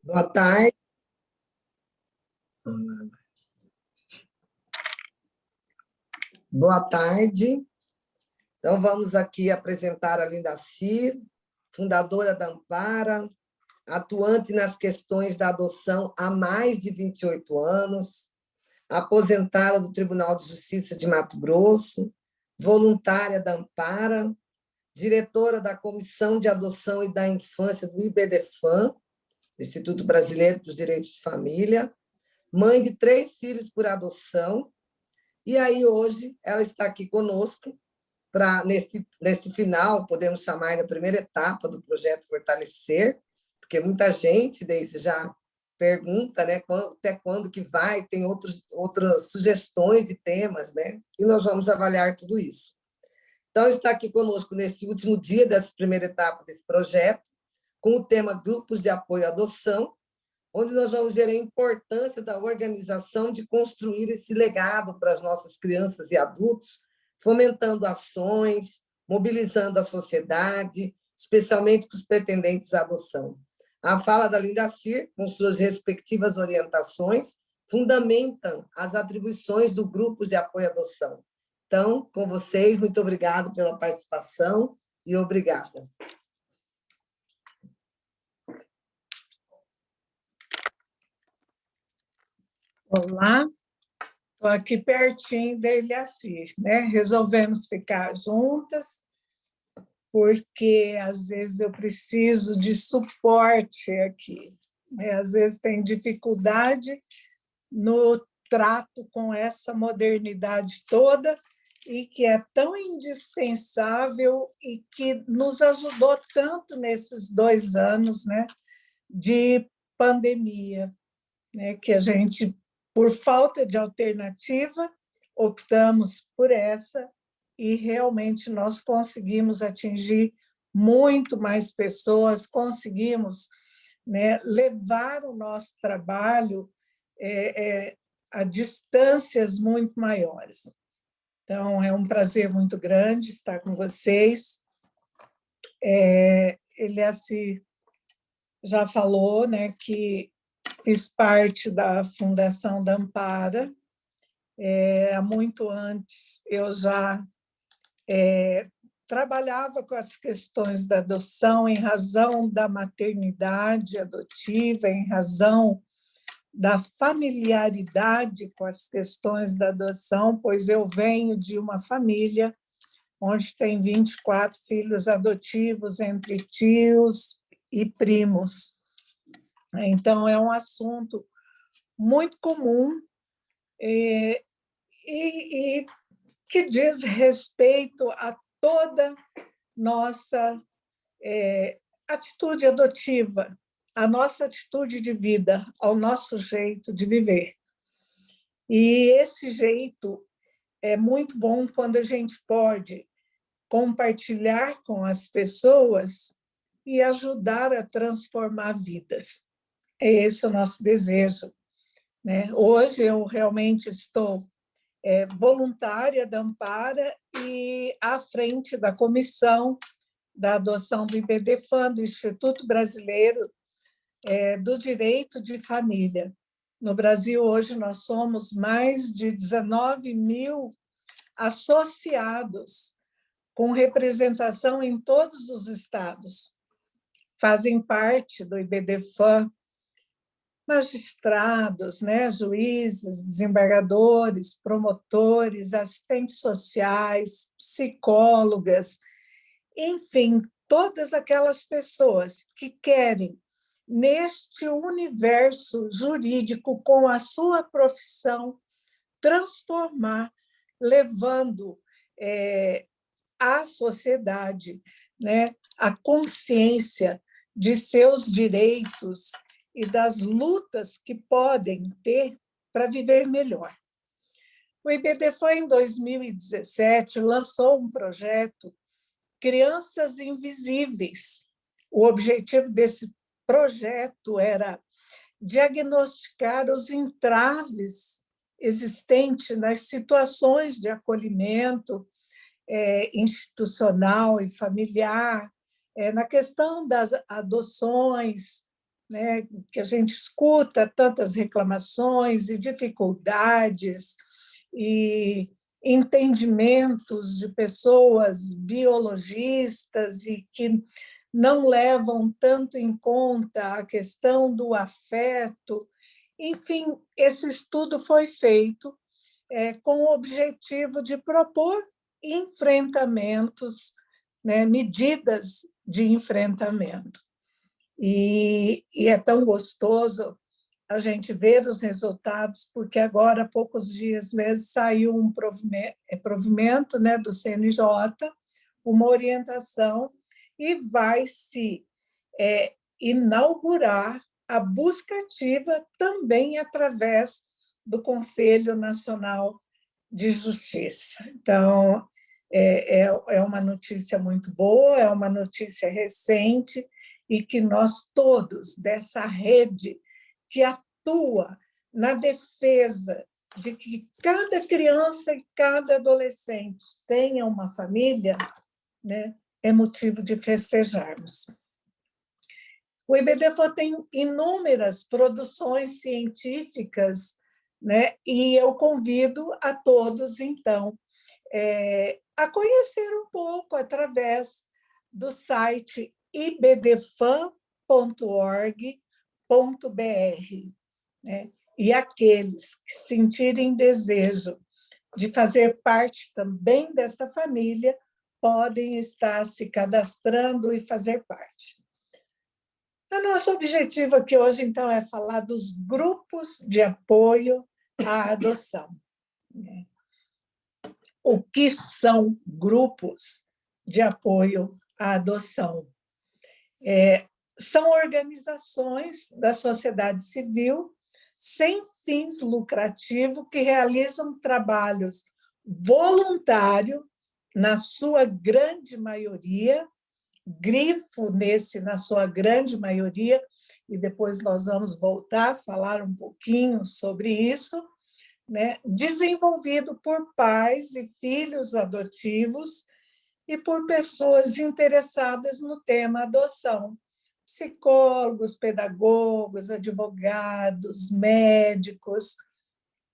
Boa tarde. Boa tarde. Então, vamos aqui apresentar a Linda Cir, fundadora da Ampara, atuante nas questões da adoção há mais de 28 anos, aposentada do Tribunal de Justiça de Mato Grosso, voluntária da Ampara, diretora da Comissão de Adoção e da Infância do IBDFAM, Instituto Brasileiro para os Direitos de Família, mãe de 3 filhos por adoção, e aí hoje ela está aqui conosco para, nesse final, podemos chamar a primeira etapa do projeto Fortalecer, porque muita gente desde já pergunta, né, até quando que vai, tem outras sugestões de temas, né, e nós vamos avaliar tudo isso. Então, está aqui conosco nesse último dia dessa primeira etapa desse projeto, com o tema Grupos de Apoio à Adoção, onde nós vamos ver a importância da organização de construir esse legado para as nossas crianças e adultos, fomentando ações, mobilizando a sociedade, especialmente com os pretendentes à adoção. A fala da Linda Cir, com suas respectivas orientações, fundamentam as atribuições do Grupo de Apoio à Adoção. Então, com vocês, muito obrigado pela participação e obrigada. Olá, estou aqui pertinho da Linda Cir, né? Resolvemos ficar juntas, porque às vezes eu preciso de suporte aqui, né? Às vezes tem dificuldade no trato com essa modernidade toda e que é tão indispensável e que nos ajudou tanto nesses 2 anos, né, de pandemia, né, que a gente, por falta de alternativa, optamos por essa e realmente nós conseguimos atingir muito mais pessoas, conseguimos, né, levar o nosso trabalho a distâncias muito maiores. Então, é um prazer muito grande estar com vocês. Ele já falou, né, que fiz parte da Fundação da Ampara. Muito antes, eu já trabalhava com as questões da adoção em razão da maternidade adotiva, em razão da familiaridade com as questões da adoção, pois eu venho de uma família onde tem 24 filhos adotivos entre tios e primos. Então, é um assunto muito comum e que diz respeito a toda nossa atitude adotiva, a nossa atitude de vida, ao nosso jeito de viver. E esse jeito é muito bom quando a gente pode compartilhar com as pessoas e ajudar a transformar vidas. Esse é o nosso desejo, né? Hoje eu realmente estou voluntária da Ampara e à frente da comissão da adoção do IBDFAM, do Instituto Brasileiro do Direito de Família. No Brasil, hoje, nós somos mais de 19 mil associados, com representação em todos os estados. Fazem parte do IBDFAM magistrados, né, juízes, desembargadores, promotores, assistentes sociais, psicólogas, enfim, todas aquelas pessoas que querem, neste universo jurídico, com a sua profissão, transformar, levando à sociedade, né, a consciência de seus direitos e das lutas que podem ter para viver melhor. O IBDFAM, em 2017, lançou um projeto Crianças Invisíveis. O objetivo desse projeto era diagnosticar os entraves existentes nas situações de acolhimento institucional e familiar, na questão das adoções, né, que a gente escuta tantas reclamações e dificuldades e entendimentos de pessoas biologistas e que não levam tanto em conta a questão do afeto. Enfim, esse estudo foi feito com o objetivo de propor enfrentamentos, né, medidas de enfrentamento. E é tão gostoso a gente ver os resultados, porque agora, há poucos dias mesmo, saiu um provimento, né, do CNJ, uma orientação, e vai se inaugurar a busca ativa também através do Conselho Nacional de Justiça. Então, é uma notícia muito boa, é uma notícia recente, e que nós todos, dessa rede que atua na defesa de que cada criança e cada adolescente tenha uma família, né, é motivo de festejarmos. O IBDFAN tem inúmeras produções científicas, né, e eu convido a todos, então, a conhecer um pouco através do site ibdfan.org.br, né? E aqueles que sentirem desejo de fazer parte também desta família podem estar se cadastrando e fazer parte. O nosso objetivo aqui hoje, então, é falar dos grupos de apoio à adoção. O que são grupos de apoio à adoção? São organizações da sociedade civil sem fins lucrativos que realizam trabalhos voluntários, na sua grande maioria, grifo nesse, na sua grande maioria, e depois nós vamos voltar a falar um pouquinho sobre isso, né? Desenvolvido por pais e filhos adotivos e por pessoas interessadas no tema adoção, psicólogos, pedagogos, advogados, médicos,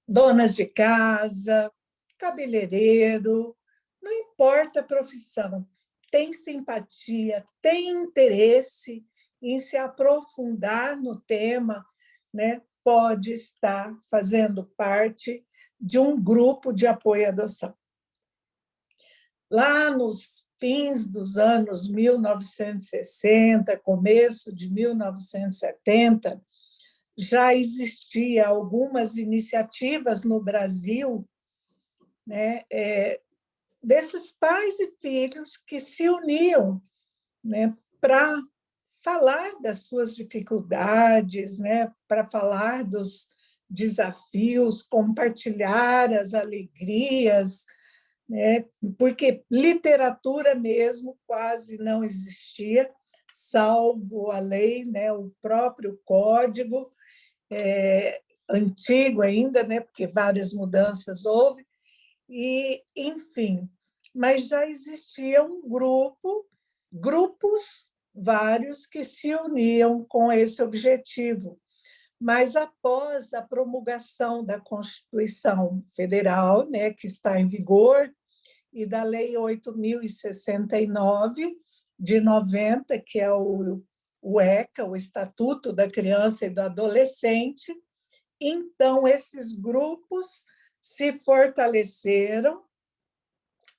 donas de casa, cabeleireiro, não importa a profissão, tem simpatia, tem interesse em se aprofundar no tema, né? Pode estar fazendo parte de um grupo de apoio à adoção. Lá nos fins dos anos 1960, começo de 1970, já existia algumas iniciativas no Brasil, né, desses pais e filhos que se uniam, né, para falar das suas dificuldades, né, para falar dos desafios, compartilhar as alegrias, né, porque literatura mesmo quase não existia, salvo a lei, né, o próprio código, antigo ainda, né, porque várias mudanças houve, e, enfim, mas já existia um grupos vários que se uniam com esse objetivo. Mas após a promulgação da Constituição Federal, né, que está em vigor, e da Lei 8.069, de 90, que é o ECA, o Estatuto da Criança e do Adolescente, então esses grupos se fortaleceram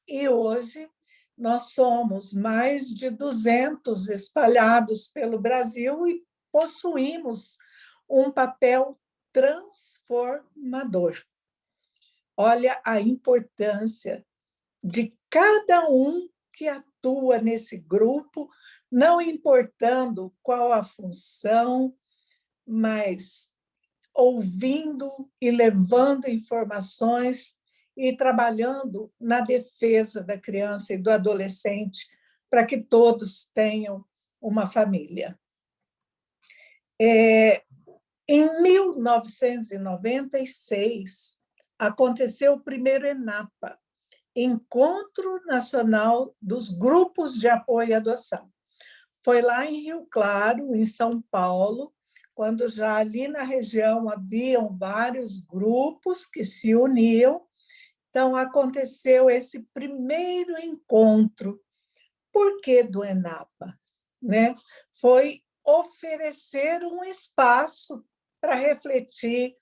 e hoje nós somos mais de 200 espalhados pelo Brasil e possuímos um papel transformador. Olha a importância de cada um que atua nesse grupo, não importando qual a função, mas ouvindo e levando informações e trabalhando na defesa da criança e do adolescente para que todos tenham uma família. Em 1996, aconteceu o primeiro ENAPA, Encontro Nacional dos Grupos de Apoio à Adoção. Foi lá em Rio Claro, em São Paulo, quando já ali na região haviam vários grupos que se uniam. Então, aconteceu esse primeiro encontro. Por que do ENAPA? Né? Foi oferecer um espaço para refletir,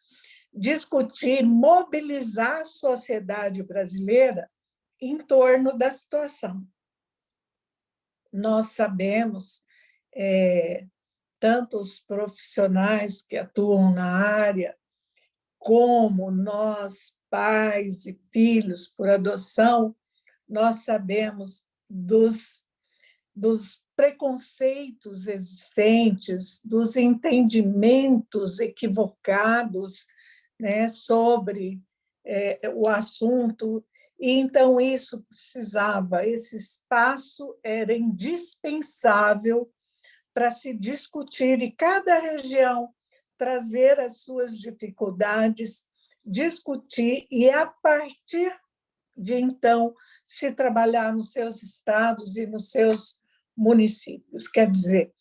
discutir, mobilizar a sociedade brasileira em torno da situação. Nós sabemos, tanto os profissionais que atuam na área, como nós, pais e filhos por adoção, nós sabemos dos preconceitos existentes, dos entendimentos equivocados, né, sobre o assunto. E, então, isso precisava, esse espaço era indispensável para se discutir, e cada região trazer as suas dificuldades, discutir, e, a partir de então, se trabalhar nos seus estados e nos seus municípios. Quer dizer,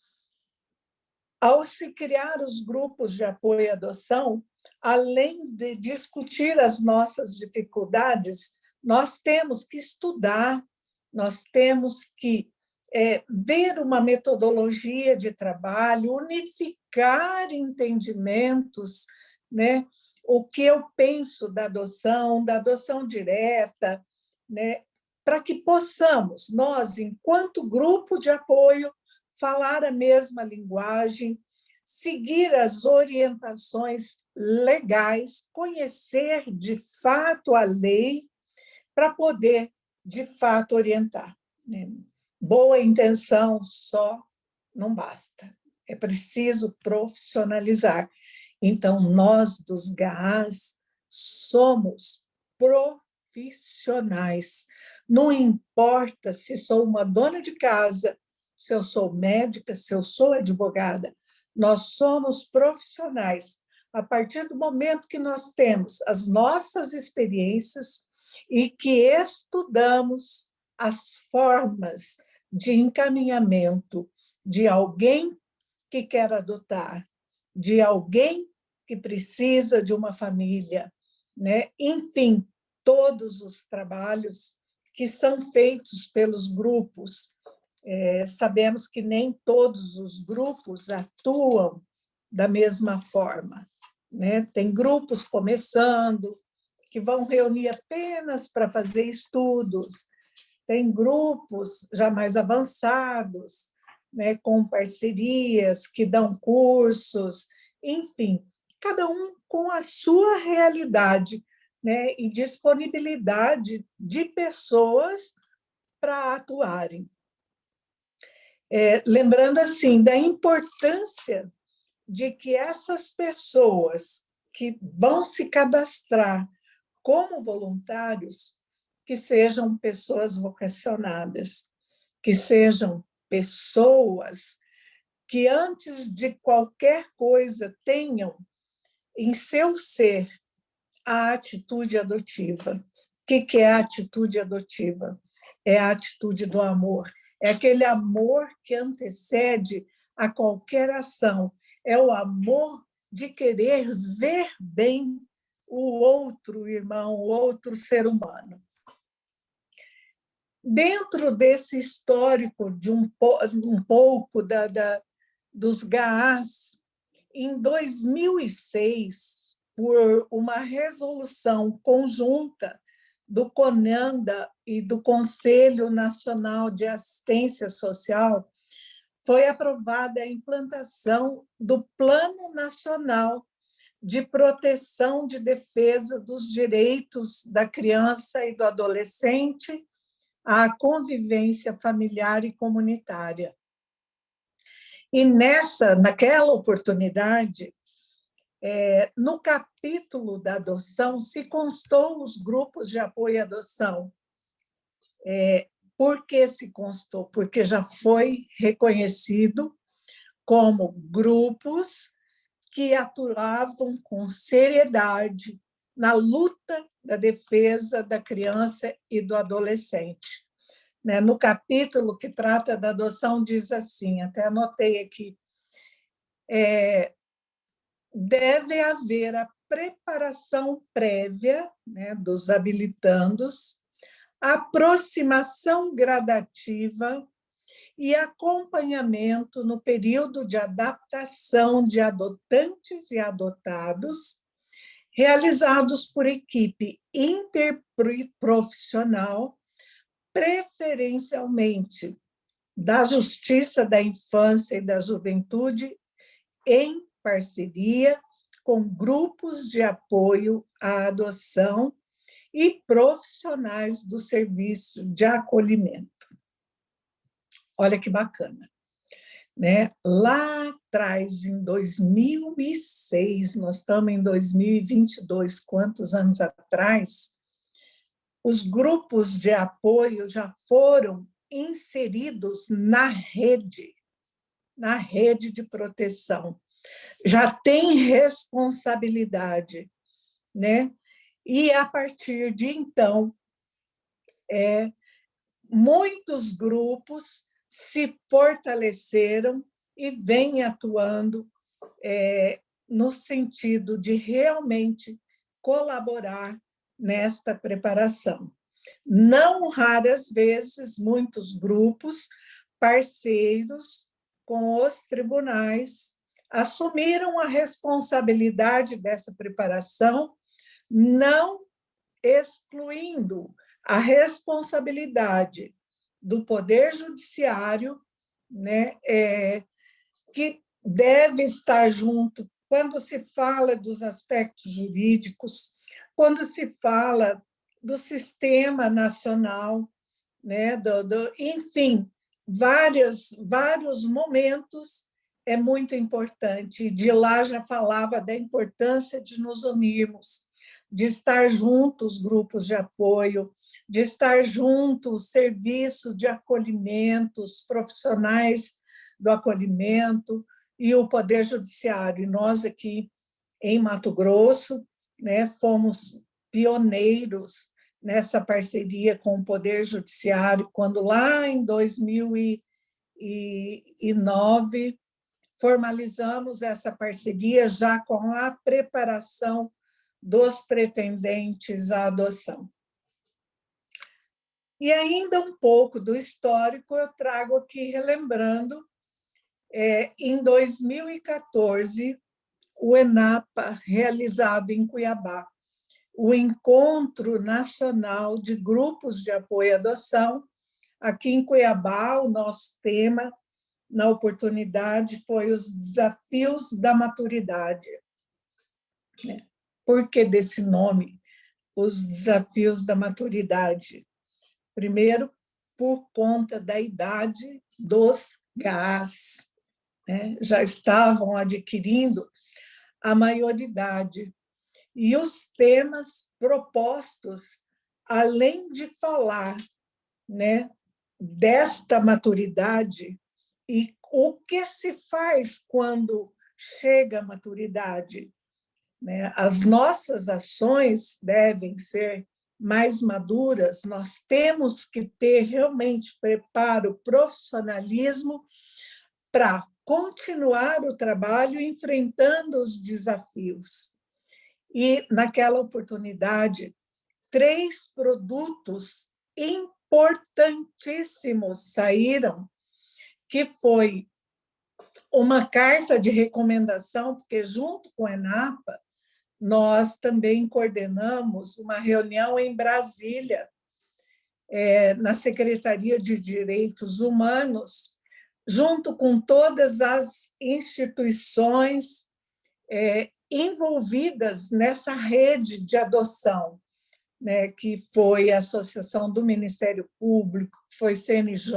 ao se criar os grupos de apoio à adoção, além de discutir as nossas dificuldades, nós temos que estudar, nós temos que ver uma metodologia de trabalho, unificar entendimentos, né? O que eu penso da adoção direta, né? Para que possamos, nós, enquanto grupo de apoio, falar a mesma linguagem, seguir as orientações legais, conhecer de fato a lei, para poder, de fato, orientar. Boa intenção só não basta, é preciso profissionalizar. Então, nós dos GAAs somos profissionais. Não importa se sou uma dona de casa, se eu sou médica, se eu sou advogada, nós somos profissionais. A partir do momento que nós temos as nossas experiências e que estudamos as formas de encaminhamento de alguém que quer adotar, de alguém que precisa de uma família, né? Enfim, todos os trabalhos que são feitos pelos grupos. Sabemos que nem todos os grupos atuam da mesma forma, né? Tem grupos começando, que vão reunir apenas para fazer estudos, tem grupos já mais avançados, né, com parcerias, que dão cursos, enfim, cada um com a sua realidade, né, e disponibilidade de pessoas para atuarem. Lembrando, assim, da importância de que essas pessoas que vão se cadastrar como voluntários, que sejam pessoas vocacionadas, que sejam pessoas que, antes de qualquer coisa, tenham em seu ser a atitude adotiva. O que é a atitude adotiva? É a atitude do amor. É aquele amor que antecede a qualquer ação. É o amor de querer ver bem o outro irmão, o outro ser humano. Dentro desse histórico de um pouco dos GAAs, em 2006, por uma resolução conjunta do CONANDA e do Conselho Nacional de Assistência Social, foi aprovada a implantação do Plano Nacional de Proteção de Defesa dos Direitos da Criança e do Adolescente à Convivência Familiar e Comunitária. E naquela oportunidade, no capítulo da adoção, se constou os grupos de apoio à adoção. Por que se constou? Porque já foi reconhecido como grupos que atuavam com seriedade na luta da defesa da criança e do adolescente. No capítulo que trata da adoção, diz assim, até anotei aqui, deve haver a preparação prévia, né, dos habilitandos, aproximação gradativa e acompanhamento no período de adaptação de adotantes e adotados, realizados por equipe interprofissional, preferencialmente da Justiça da Infância e da Juventude, em parceria com grupos de apoio à adoção e profissionais do serviço de acolhimento. Olha que bacana, né? Lá atrás, em 2006, nós estamos em 2022, quantos anos atrás, os grupos de apoio já foram inseridos na rede de proteção, já tem responsabilidade, né? E, a partir de então, muitos grupos se fortaleceram e vêm atuando no sentido de realmente colaborar nesta preparação. Não raras vezes, muitos grupos parceiros com os tribunais assumiram a responsabilidade dessa preparação, não excluindo a responsabilidade do Poder Judiciário, né, que deve estar junto quando se fala dos aspectos jurídicos, quando se fala do sistema nacional, né, enfim, vários momentos é muito importante. De lá já falava da importância de nos unirmos, de estar juntos os grupos de apoio, de estar juntos o serviço de acolhimento, os profissionais do acolhimento e o Poder Judiciário. E nós aqui em Mato Grosso, né, fomos pioneiros nessa parceria com o Poder Judiciário, quando lá em 2009 formalizamos essa parceria já com a preparação dos pretendentes à adoção. E ainda um pouco do histórico eu trago aqui, relembrando, em 2014, o ENAPA, realizado em Cuiabá, o Encontro Nacional de Grupos de Apoio à Adoção. Aqui em Cuiabá, o nosso tema, na oportunidade, foi os desafios da maturidade. Por que desse nome, os desafios da maturidade? Primeiro, por conta da idade dos GAs, né? Já estavam adquirindo a maioridade. E os temas propostos, além de falar, né, desta maturidade e o que se faz quando chega a maturidade, né? As nossas ações devem ser mais maduras, nós temos que ter realmente preparo, profissionalismo para continuar o trabalho enfrentando os desafios. E, naquela oportunidade, 3 produtos importantíssimos saíram, que foi uma carta de recomendação, porque, junto com a ENAPA, nós também coordenamos uma reunião em Brasília, na Secretaria de Direitos Humanos, junto com todas as instituições envolvidas nessa rede de adoção, né, que foi a Associação do Ministério Público, foi CNJ,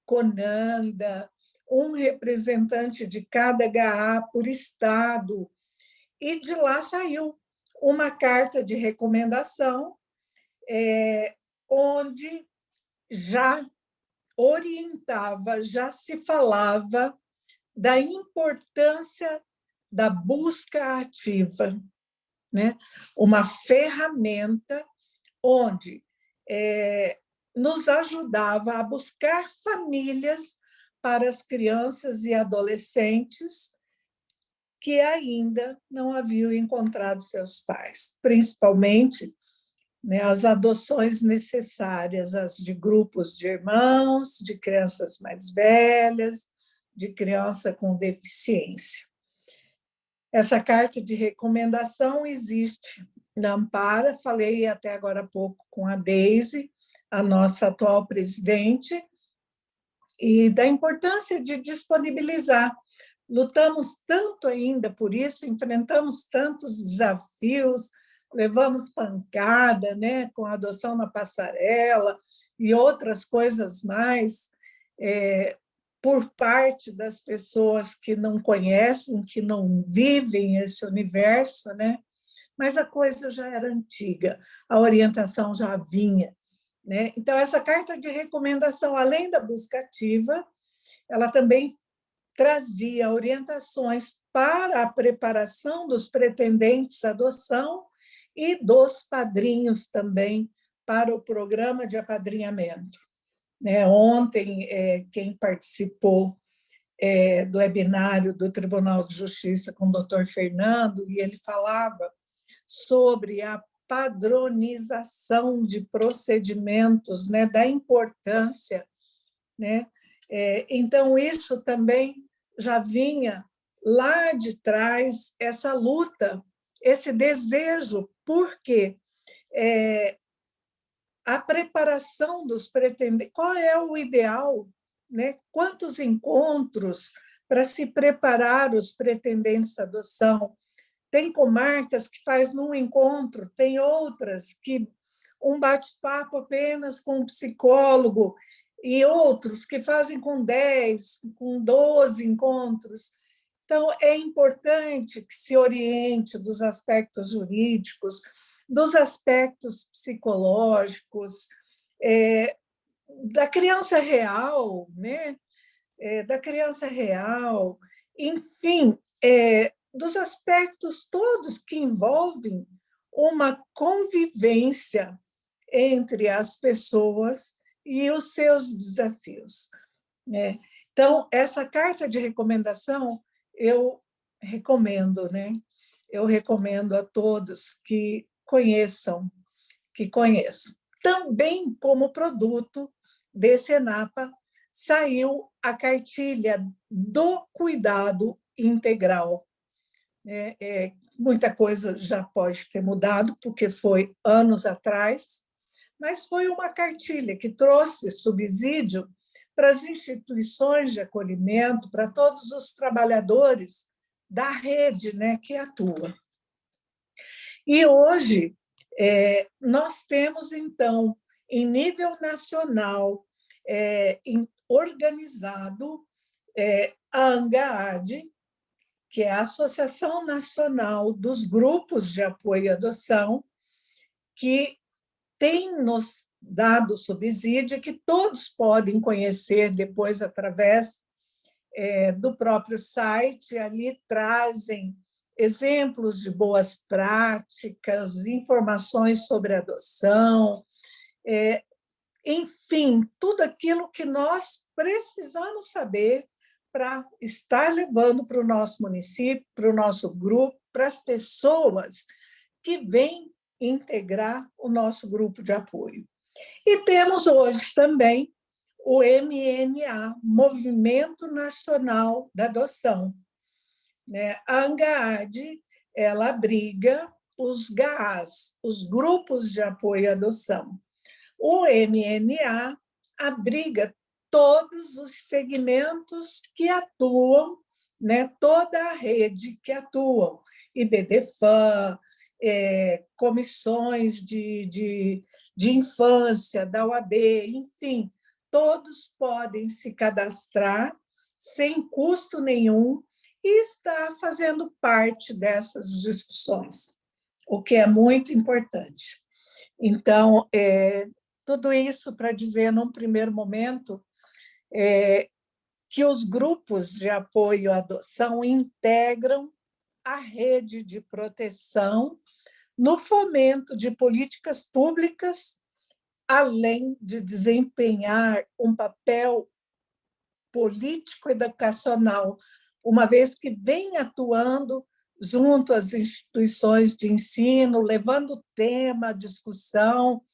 CONANDA, um representante de cada GA por estado, e de lá saiu uma carta de recomendação, onde já orientava, já se falava da importância da busca ativa, né? Uma ferramenta onde nos ajudava a buscar famílias para as crianças e adolescentes que ainda não haviam encontrado seus pais, principalmente, né, as adoções necessárias, as de grupos de irmãos, de crianças mais velhas, de criança com deficiência. Essa carta de recomendação existe na Ampara, falei até agora há pouco com a Deise, a nossa atual presidente, e da importância de disponibilizar. Lutamos tanto ainda por isso, enfrentamos tantos desafios, levamos pancada, né, com a adoção na passarela e outras coisas mais, por parte das pessoas que não conhecem, que não vivem esse universo, né? Mas a coisa já era antiga, a orientação já vinha, né? Então, essa carta de recomendação, além da busca ativa, ela também trazia orientações para a preparação dos pretendentes à adoção e dos padrinhos também para o programa de apadrinhamento. Ontem, quem participou do webinário do Tribunal de Justiça com o doutor Fernando, e ele falava sobre a padronização de procedimentos, né, da importância, né? Então, isso também já vinha lá de trás, essa luta, esse desejo, porque a preparação dos pretendentes, qual é o ideal, né? Quantos encontros para se preparar os pretendentes à adoção? Tem comarcas que faz num encontro, tem outras que um bate-papo apenas com um psicólogo, e outros que fazem com 10, com 12 encontros. Então, é importante que se oriente dos aspectos jurídicos, dos aspectos psicológicos, da criança real, né? Da criança real, enfim, dos aspectos todos que envolvem uma convivência entre as pessoas e os seus desafios, né? Então, essa carta de recomendação eu recomendo, né? Eu recomendo a todos que conheçam, Também, como produto desse ENAPA, saiu a cartilha do cuidado integral. Muita coisa já pode ter mudado, porque foi anos atrás, mas foi uma cartilha que trouxe subsídio para as instituições de acolhimento, para todos os trabalhadores da rede, né, que atua. E hoje nós temos, então, em nível nacional, organizado a ANGAAD, que é a Associação Nacional dos Grupos de Apoio à Adoção, que tem nos dado subsídio, que todos podem conhecer depois através do próprio site. Ali trazem exemplos de boas práticas, informações sobre adoção, enfim, tudo aquilo que nós precisamos saber para estar levando para o nosso município, para o nosso grupo, para as pessoas que vêm integrar o nosso grupo de apoio. E temos hoje também o MNA, Movimento Nacional da Adoção. A ANGAAD, ela abriga os GAAs, os Grupos de Apoio à Adoção. O MNA abriga todos os segmentos que atuam, né, toda a rede que atuam, IBDFAM, comissões de infância, da UAB, enfim, todos podem se cadastrar sem custo nenhum e estar fazendo parte dessas discussões, o que é muito importante. Então, tudo isso para dizer, num primeiro momento, que os grupos de apoio à adoção integram a rede de proteção no fomento de políticas públicas, além de desempenhar um papel político-educacional uma vez que vem atuando junto às instituições de ensino, levando o tema à discussão,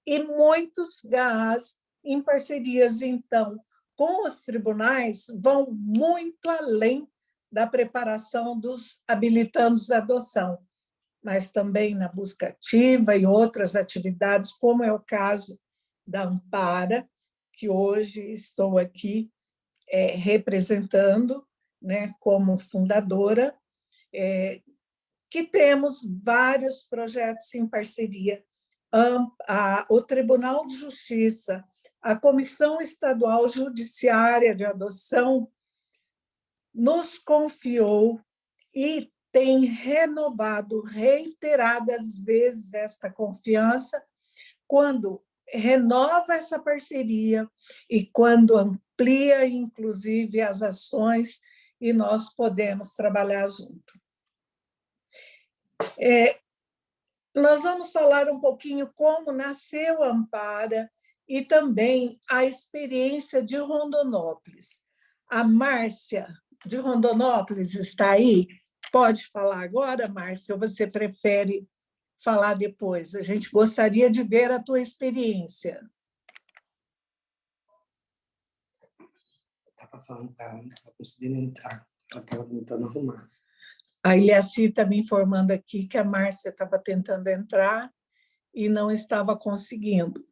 e muitos GAAs, em parcerias, então, com os tribunais, vão muito além da preparação dos habilitandos à adoção, mas também na busca ativa e outras atividades, como é o caso da Ampara, que hoje estou aqui representando, né, como fundadora, que temos vários projetos em parceria. O Tribunal de Justiça, a Comissão Estadual Judiciária de Adoção nos confiou e tem renovado reiteradas vezes esta confiança, quando renova essa parceria e quando amplia, inclusive, as ações e nós podemos trabalhar junto. Nós vamos falar um pouquinho como nasceu a Ampara e também a experiência de Rondonópolis. A Márcia, de Rondonópolis, está aí? Pode falar agora, Márcia, ou você prefere falar depois? A gente gostaria de ver a tua experiência. Estava falando para ela, não estava conseguindo entrar. Ela estava tentando arrumar. A Eliaci está me informando aqui que a Márcia estava tentando entrar e não estava conseguindo.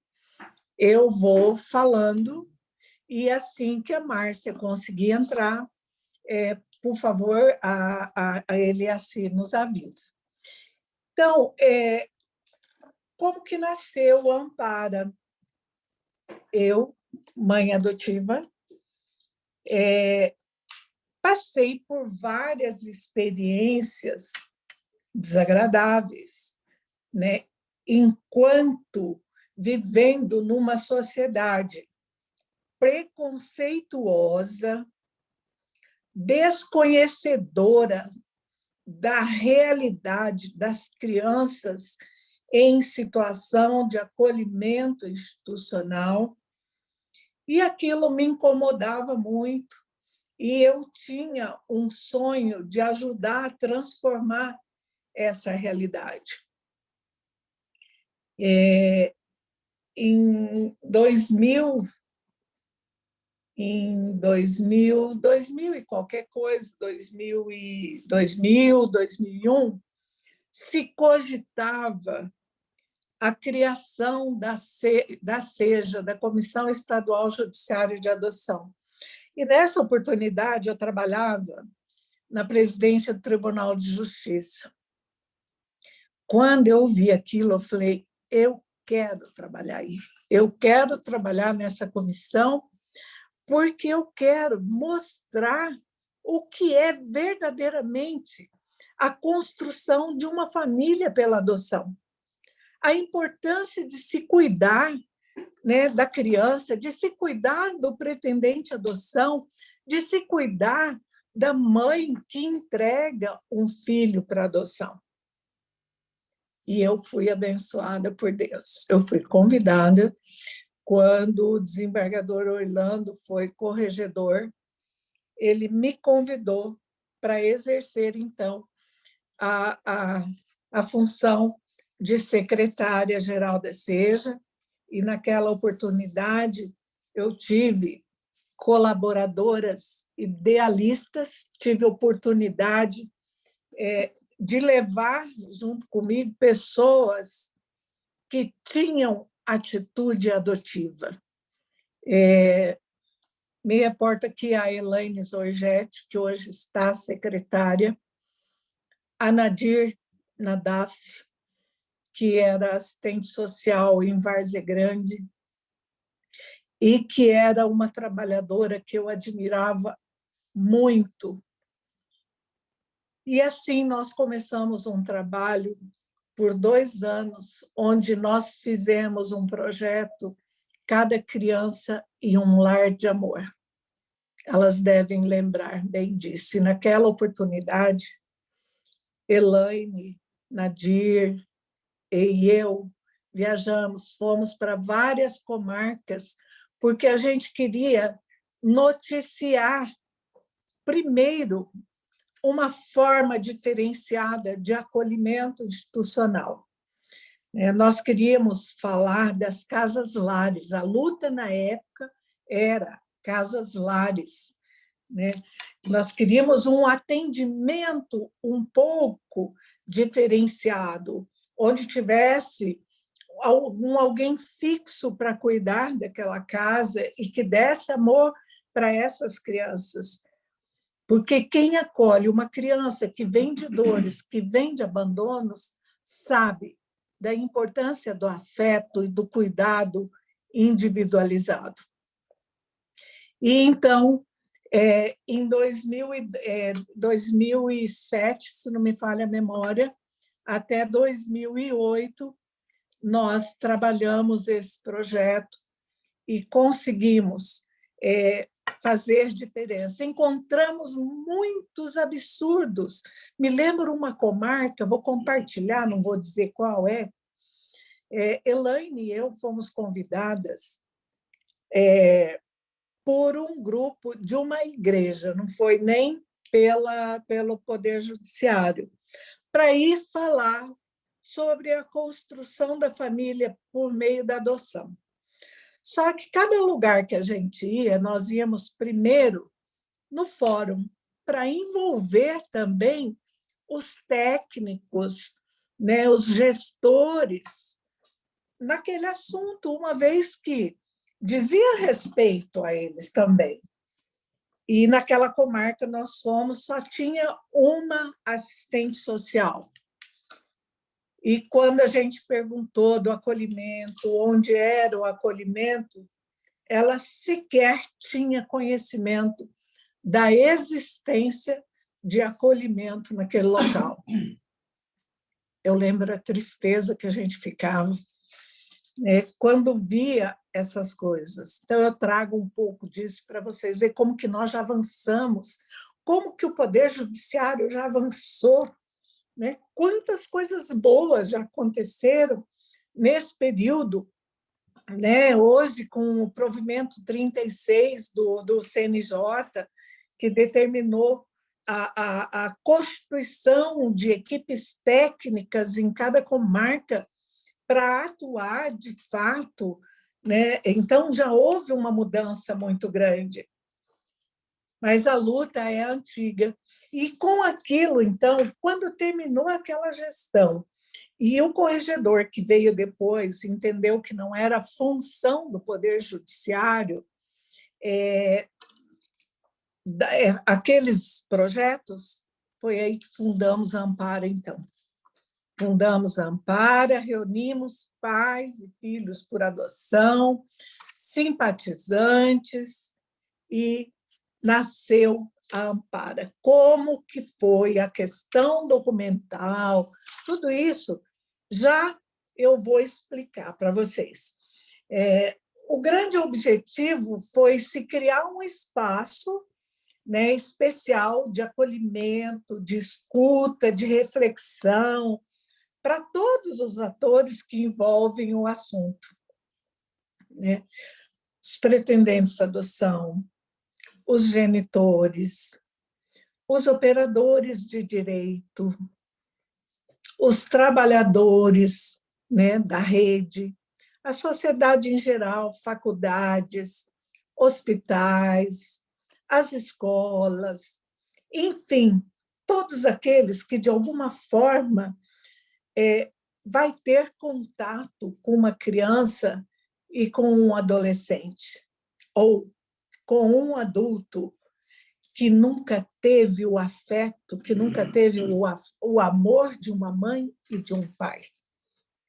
Eu vou falando e assim que a Márcia conseguir entrar, por favor, a Eliaci nos avisa. Então, como que nasceu a Ampara? Eu, mãe adotiva, passei por várias experiências desagradáveis, né? Enquanto vivendo numa sociedade preconceituosa, desconhecedora da realidade das crianças em situação de acolhimento institucional, e aquilo me incomodava muito, e eu tinha um sonho de ajudar a transformar essa realidade. Em 2000 e qualquer coisa, 2001, se cogitava a criação da SEJA, da Comissão Estadual Judiciária de Adoção. E nessa oportunidade eu trabalhava na presidência do Tribunal de Justiça. Quando eu vi aquilo, eu falei, eu quero trabalhar aí, eu quero trabalhar nessa comissão, porque eu quero mostrar o que é verdadeiramente a construção de uma família pela adoção. A importância de se cuidar, né, da criança, de se cuidar do pretendente à adoção, de se cuidar da mãe que entrega um filho para adoção. E eu fui abençoada por Deus. Eu fui convidada quando o desembargador Orlando foi corregedor, ele me convidou para exercer, então, a função de secretária-geral da SEJA, e naquela oportunidade eu tive colaboradoras idealistas, tive oportunidade de levar junto comigo pessoas que tinham atitude adotiva. Me reporta aqui a Elaine Zorgetti, que hoje está secretária, a Nadir Nadaf, que era assistente social em Várzea Grande, e que era uma trabalhadora que eu admirava muito. E assim nós começamos um trabalho por 2 anos, onde nós fizemos um projeto Cada Criança e um Lar de Amor. Elas devem lembrar bem disso. E naquela oportunidade, Elaine, Nadir e eu viajamos, fomos para várias comarcas, porque a gente queria noticiar primeiro, uma forma diferenciada de acolhimento institucional. Nós queríamos falar das casas-lares. A luta, na época, era casas-lares. Nós queríamos um atendimento um pouco diferenciado, onde tivesse alguém fixo para cuidar daquela casa e que desse amor para essas crianças. Porque quem acolhe uma criança que vem de dores, que vem de abandonos, sabe da importância do afeto e do cuidado individualizado. E, então, em 2007, se não me falha a memória, até 2008, nós trabalhamos esse projeto e conseguimos fazer diferença. Encontramos muitos absurdos. Me lembro uma comarca, vou compartilhar, não vou dizer qual é. Elaine e eu fomos convidadas por um grupo de uma igreja, não foi nem pelo Poder Judiciário, para ir falar sobre a construção da família por meio da adoção. Só que cada lugar que a gente ia, nós íamos primeiro no fórum, para envolver também os técnicos, os gestores, naquele assunto, uma vez que dizia respeito a eles também. E naquela comarca nós fomos, só tinha uma assistente social. E quando a gente perguntou do acolhimento, onde era o acolhimento, ela sequer tinha conhecimento da existência de acolhimento naquele local. Eu lembro a tristeza que a gente ficava quando via essas coisas. Então, eu trago um pouco disso para vocês verem como que nós já avançamos, como que o Poder Judiciário já avançou, quantas coisas boas já aconteceram nesse período. Hoje, com o provimento 36 do CNJ, que determinou a constituição de equipes técnicas em cada comarca para atuar de fato, Então, já houve uma mudança muito grande. Mas a luta é antiga. E com aquilo, então, quando terminou aquela gestão, e o corregedor que veio depois entendeu que não era função do Poder Judiciário, aqueles projetos, foi aí que fundamos a Ampara, então. Fundamos a Ampara, reunimos pais e filhos por adoção, simpatizantes, e nasceu a Ampara. Como que foi a questão documental, tudo isso já eu vou explicar para vocês. O grande objetivo foi se criar um espaço especial de acolhimento, de escuta, de reflexão, para todos os atores que envolvem o assunto. Os pretendentes à adoção, os genitores, os operadores de direito, os trabalhadores da rede, a sociedade em geral, faculdades, hospitais, as escolas, enfim, todos aqueles que, de alguma forma, vai ter contato com uma criança e com um adolescente, ou com um adulto que nunca teve o afeto, que nunca teve o amor de uma mãe e de um pai.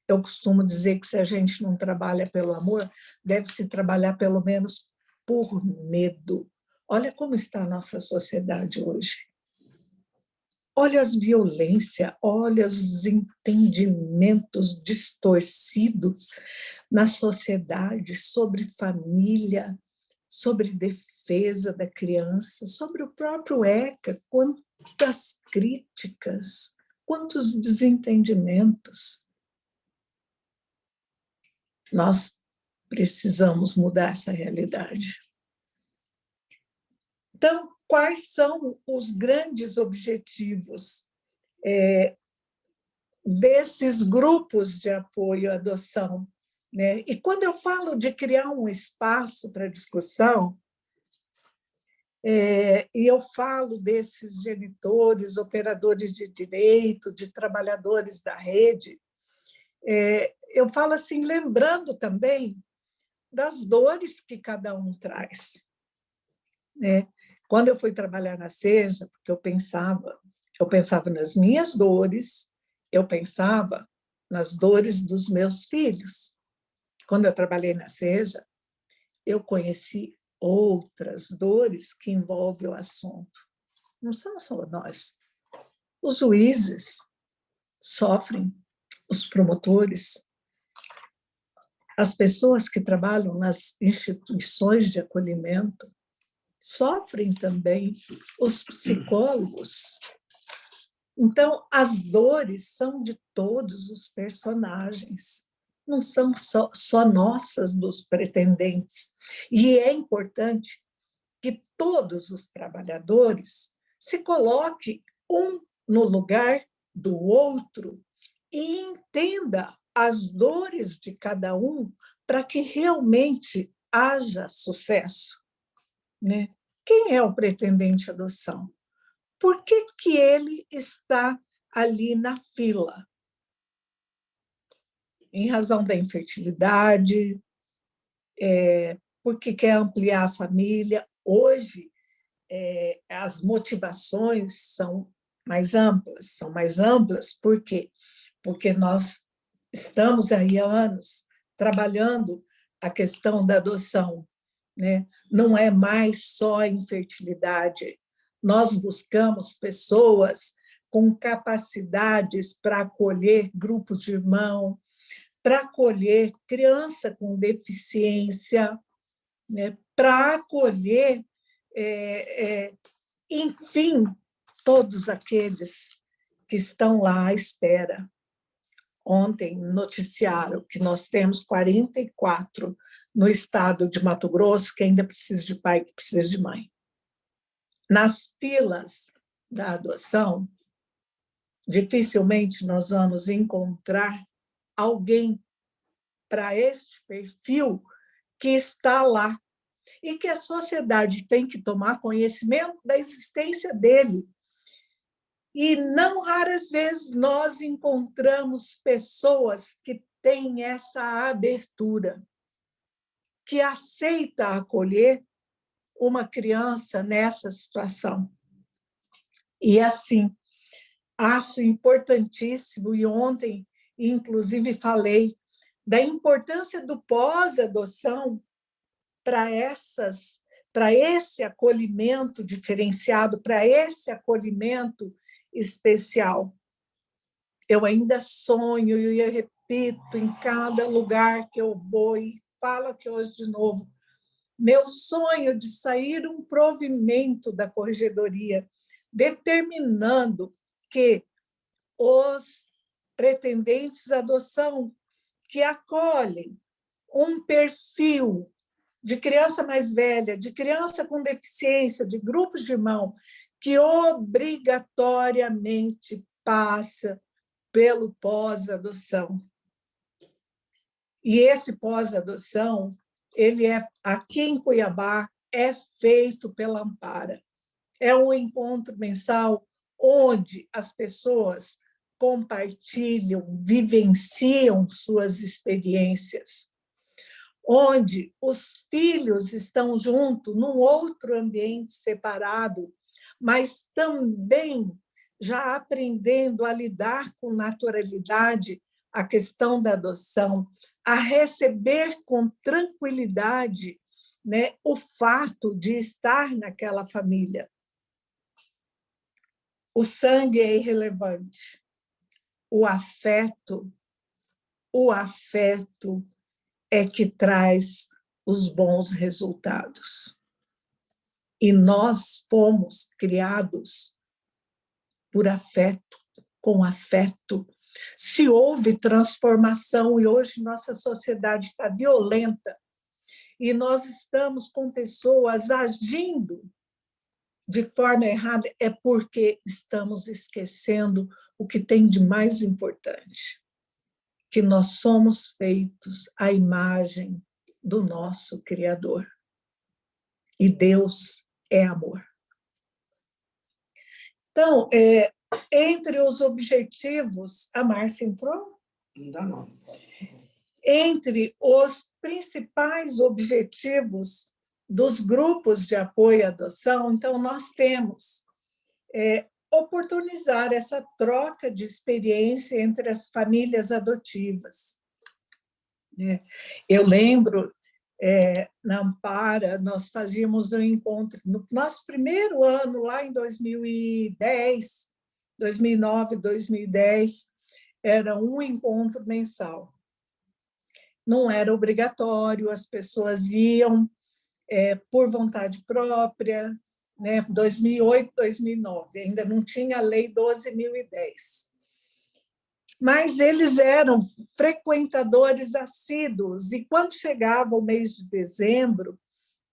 Eu costumo dizer que se a gente não trabalha pelo amor, deve-se trabalhar pelo menos por medo. Olha como está a nossa sociedade hoje. Olha as violências, olha os entendimentos distorcidos na sociedade sobre família, sobre defesa da criança, sobre o próprio ECA, quantas críticas, quantos desentendimentos. Nós precisamos mudar essa realidade. Então, quais são os grandes objetivos desses grupos de apoio à adoção, né? E quando eu falo de criar um espaço para discussão, e eu falo desses genitores, operadores de direito, de trabalhadores da rede, eu falo assim, lembrando também das dores que cada um traz, né? Quando eu fui trabalhar na Seja, porque eu pensava nas minhas dores, eu pensava nas dores dos meus filhos. Quando eu trabalhei na Seja, eu conheci outras dores que envolvem o assunto. Não são só nós. Os juízes sofrem, os promotores, as pessoas que trabalham nas instituições de acolhimento, sofrem também, os psicólogos. Então, as dores são de todos os personagens, não são só nossas dos pretendentes. E é importante que todos os trabalhadores se coloquem um no lugar do outro e entenda as dores de cada um para que realmente haja sucesso, né? Quem é o pretendente à adoção? Por que ele está ali na fila? Em razão da infertilidade, porque quer ampliar a família. Hoje, as motivações são mais amplas. Por quê? Porque nós estamos aí há anos trabalhando a questão da adoção, né? Não é mais só a infertilidade. Nós buscamos pessoas com capacidades para acolher grupos de irmãos, para acolher criança com deficiência, né? Para acolher, enfim, todos aqueles que estão lá à espera. Ontem noticiaram que nós temos 44 no estado de Mato Grosso que ainda precisa de pai, que precisa de mãe. Nas filas da adoção, dificilmente nós vamos encontrar alguém para este perfil que está lá e que a sociedade tem que tomar conhecimento da existência dele. E não raras vezes nós encontramos pessoas que têm essa abertura, que aceita acolher uma criança nessa situação. E assim, acho importantíssimo, e ontem, inclusive, falei da importância do pós-adoção para esse acolhimento diferenciado, para esse acolhimento especial. Eu ainda sonho e eu repito em cada lugar que eu vou e falo aqui hoje de novo, meu sonho de sair um provimento da corregedoria determinando que os pretendentes à adoção que acolhem um perfil de criança mais velha, de criança com deficiência, de grupos de irmão, que obrigatoriamente passa pelo pós-adoção. E esse pós-adoção, ele aqui em Cuiabá, é feito pela Ampara. É um encontro mensal onde as pessoas compartilham, vivenciam suas experiências, onde os filhos estão juntos num outro ambiente separado, mas também já aprendendo a lidar com naturalidade a questão da adoção, a receber com tranquilidade, né, o fato de estar naquela família. O sangue é irrelevante. O afeto é que traz os bons resultados. E nós fomos criados por afeto, com afeto. Se houve transformação, e hoje nossa sociedade está violenta, e nós estamos com pessoas agindo de forma errada, é porque estamos esquecendo o que tem de mais importante, que nós somos feitos à imagem do nosso Criador. E Deus é amor. Então, entre os objetivos... A Márcia entrou? Ainda não. Entre os principais objetivos dos grupos de apoio à adoção, então, nós temos oportunizar essa troca de experiência entre as famílias adotivas. Eu lembro, na Ampara, nós fazíamos um encontro, no nosso primeiro ano, lá em 2010, 2009, 2010, era um encontro mensal. Não era obrigatório, as pessoas iam por vontade própria, né? 2008, 2009, ainda não tinha a Lei 12.010. Mas eles eram frequentadores assíduos, e quando chegava o mês de dezembro,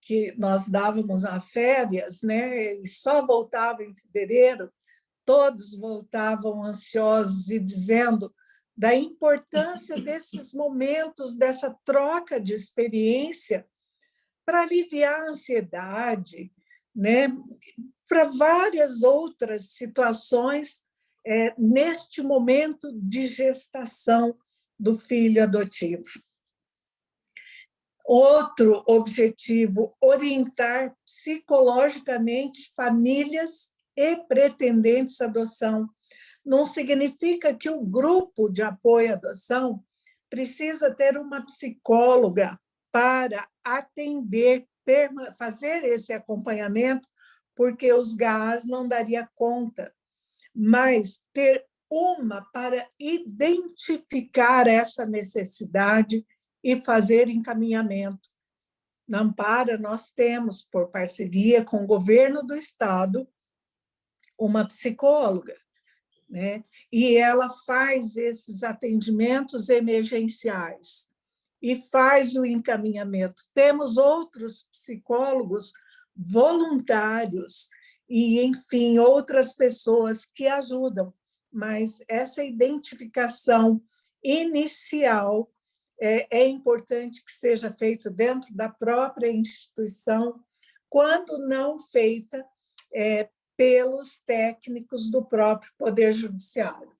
que nós dávamos as férias, né? E só voltava em fevereiro, todos voltavam ansiosos e dizendo da importância desses momentos, dessa troca de experiência, para aliviar a ansiedade, né? Para várias outras situações neste momento de gestação do filho adotivo. Outro objetivo, orientar psicologicamente famílias e pretendentes à adoção. Não significa que o grupo de apoio à adoção precisa ter uma psicóloga para atender, fazer esse acompanhamento, porque os GAAs não daria conta, mas ter uma para identificar essa necessidade e fazer encaminhamento. Na Ampara, nós temos, por parceria com o governo do estado, uma psicóloga, né? E ela faz esses atendimentos emergenciais e faz o encaminhamento. Temos outros psicólogos voluntários e, enfim, outras pessoas que ajudam, mas essa identificação inicial é importante que seja feita dentro da própria instituição, quando não feita pelos técnicos do próprio Poder Judiciário.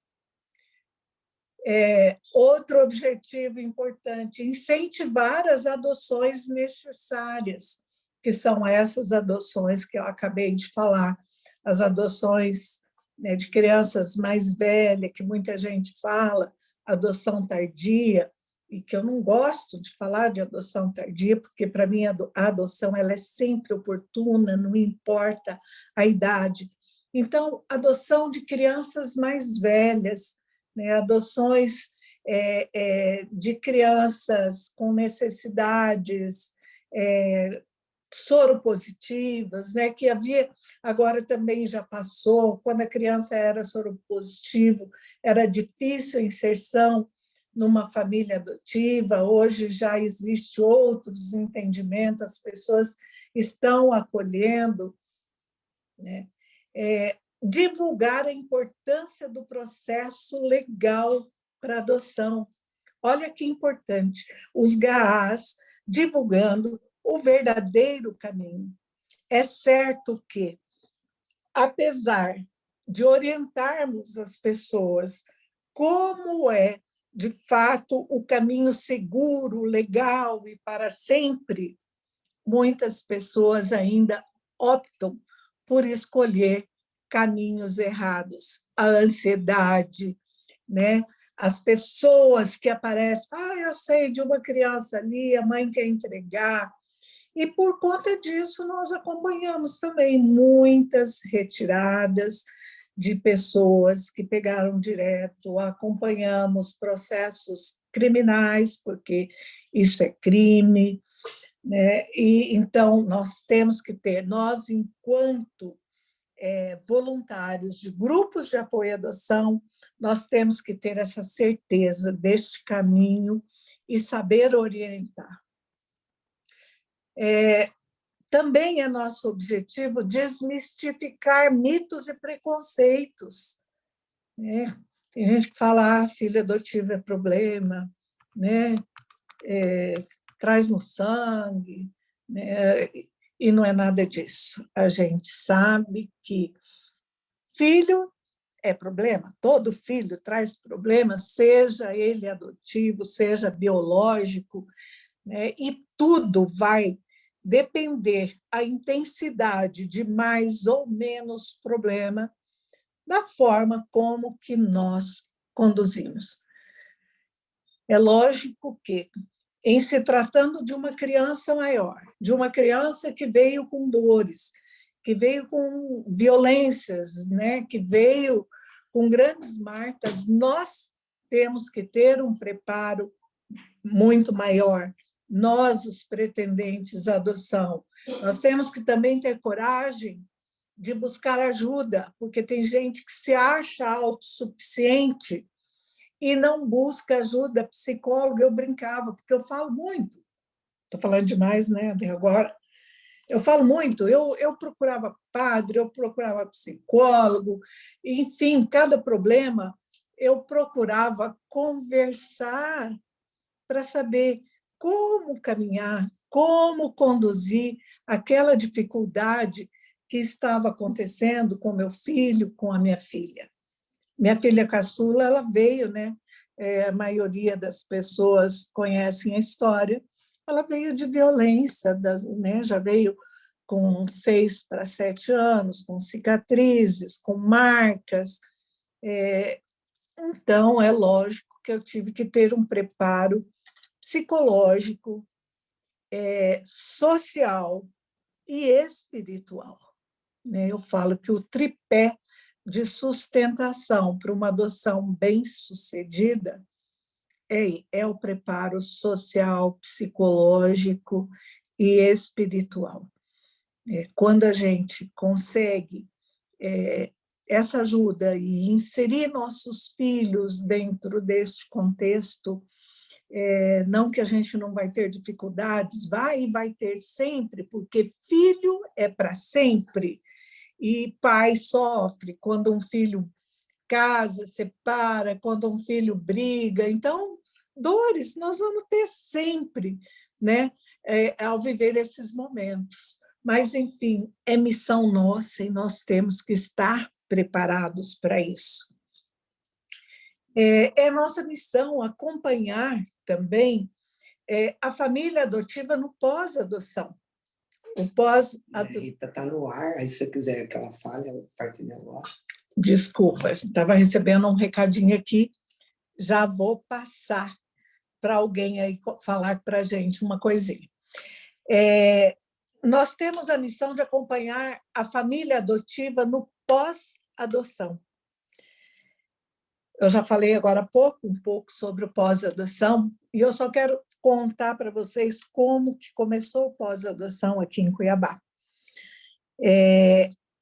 Outro objetivo importante, incentivar as adoções necessárias, que são essas adoções que eu acabei de falar, as adoções, né, de crianças mais velhas, que muita gente fala, adoção tardia, e que eu não gosto de falar de adoção tardia, porque, para mim, a adoção ela é sempre oportuna, não importa a idade. Então, adoção de crianças mais velhas, né, adoções de crianças com necessidades soropositivas, né, que havia, agora também já passou, quando a criança era soropositivo, era difícil a inserção numa família adotiva, hoje já existe outros entendimentos, as pessoas estão acolhendo, né? Divulgar a importância do processo legal para adoção. Olha que importante, os GAAs divulgando o verdadeiro caminho. É certo que, apesar de orientarmos as pessoas como é, de fato, o caminho seguro, legal e para sempre, muitas pessoas ainda optam por escolher caminhos errados. A ansiedade, né? As pessoas que aparecem, eu sei de uma criança ali, a mãe quer entregar. E, por conta disso, nós acompanhamos também muitas retiradas de pessoas que pegaram direto, acompanhamos processos criminais, porque isso é crime, né? E, então, nós temos que ter, nós, enquanto voluntários de grupos de apoio à adoção, nós temos que ter essa certeza deste caminho e saber orientar. também é nosso objetivo desmistificar mitos e preconceitos, né? Tem gente que fala, filho adotivo é problema, né? Traz no sangue, né? E não é nada disso. A gente sabe que filho é problema, todo filho traz problemas, seja ele adotivo, seja biológico, né? E tudo vai depender a intensidade de mais ou menos problema da forma como que nós conduzimos. É lógico que, em se tratando de uma criança maior, de uma criança que veio com dores, que veio com violências, né, que veio com grandes marcas, nós temos que ter um preparo muito maior. Nós, os pretendentes à adoção, nós temos que também ter coragem de buscar ajuda, porque tem gente que se acha autossuficiente e não busca ajuda psicóloga. Eu brincava, porque eu falo muito. Estou falando demais, né? Agora. Eu falo muito, eu procurava padre, eu procurava psicólogo, enfim, cada problema eu procurava conversar para saber como caminhar, como conduzir aquela dificuldade que estava acontecendo com meu filho, com a minha filha. Minha filha caçula, ela veio, né? A maioria das pessoas conhecem a história. Ela veio de violência, né? Já veio com 6 para 7 anos, com cicatrizes, com marcas. Então, é lógico que eu tive que ter um preparo psicológico, social e espiritual. Eu falo que o tripé de sustentação para uma adoção bem-sucedida é o preparo social, psicológico e espiritual. Quando a gente consegue essa ajuda e inserir nossos filhos dentro deste contexto, não que a gente não vai ter dificuldades, vai ter sempre, porque filho é para sempre, e pai sofre quando um filho casa, separa, quando um filho briga. Então, dores nós vamos ter sempre, né? Ao viver esses momentos. Mas, enfim, é missão nossa e nós temos que estar preparados para isso. É nossa missão acompanhar também a família adotiva no pós-adoção. Rita, está no ar, aí se você quiser que ela fale, eu partilho agora. Desculpa, estava recebendo um recadinho aqui, já vou passar para alguém aí falar para a gente uma coisinha. Nós temos a missão de acompanhar a família adotiva no pós-adoção. Eu já falei agora há pouco, um pouco sobre o pós-adoção, e eu só quero contar para vocês como que começou o pós-adoção aqui em Cuiabá.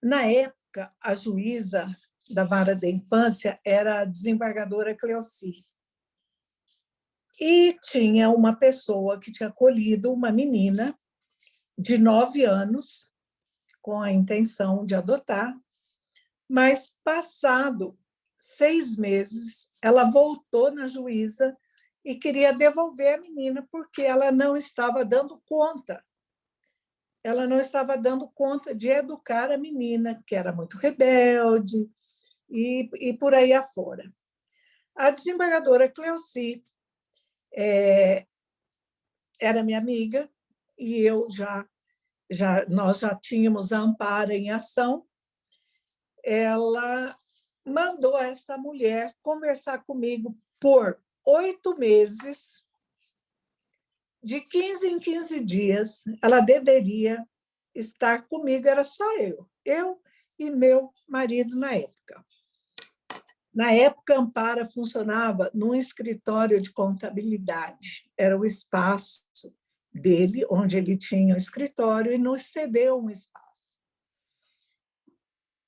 Na época, a juíza da Vara da Infância era a desembargadora Cleoci. E tinha uma pessoa que tinha acolhido uma menina de 9 anos com a intenção de adotar, mas passado 6 meses, ela voltou na juíza e queria devolver a menina porque ela não estava dando conta. Ela não estava dando conta de educar a menina, que era muito rebelde, e por aí afora. A desembargadora Cleoci era minha amiga, e nós já tínhamos a Ampara em ação. Ela mandou essa mulher conversar comigo por 8 meses, de 15 em 15 dias, ela deveria estar comigo, era só eu e meu marido na época. Na época, a Ampara funcionava num escritório de contabilidade, era o espaço dele, onde ele tinha o escritório, e nos cedeu um espaço.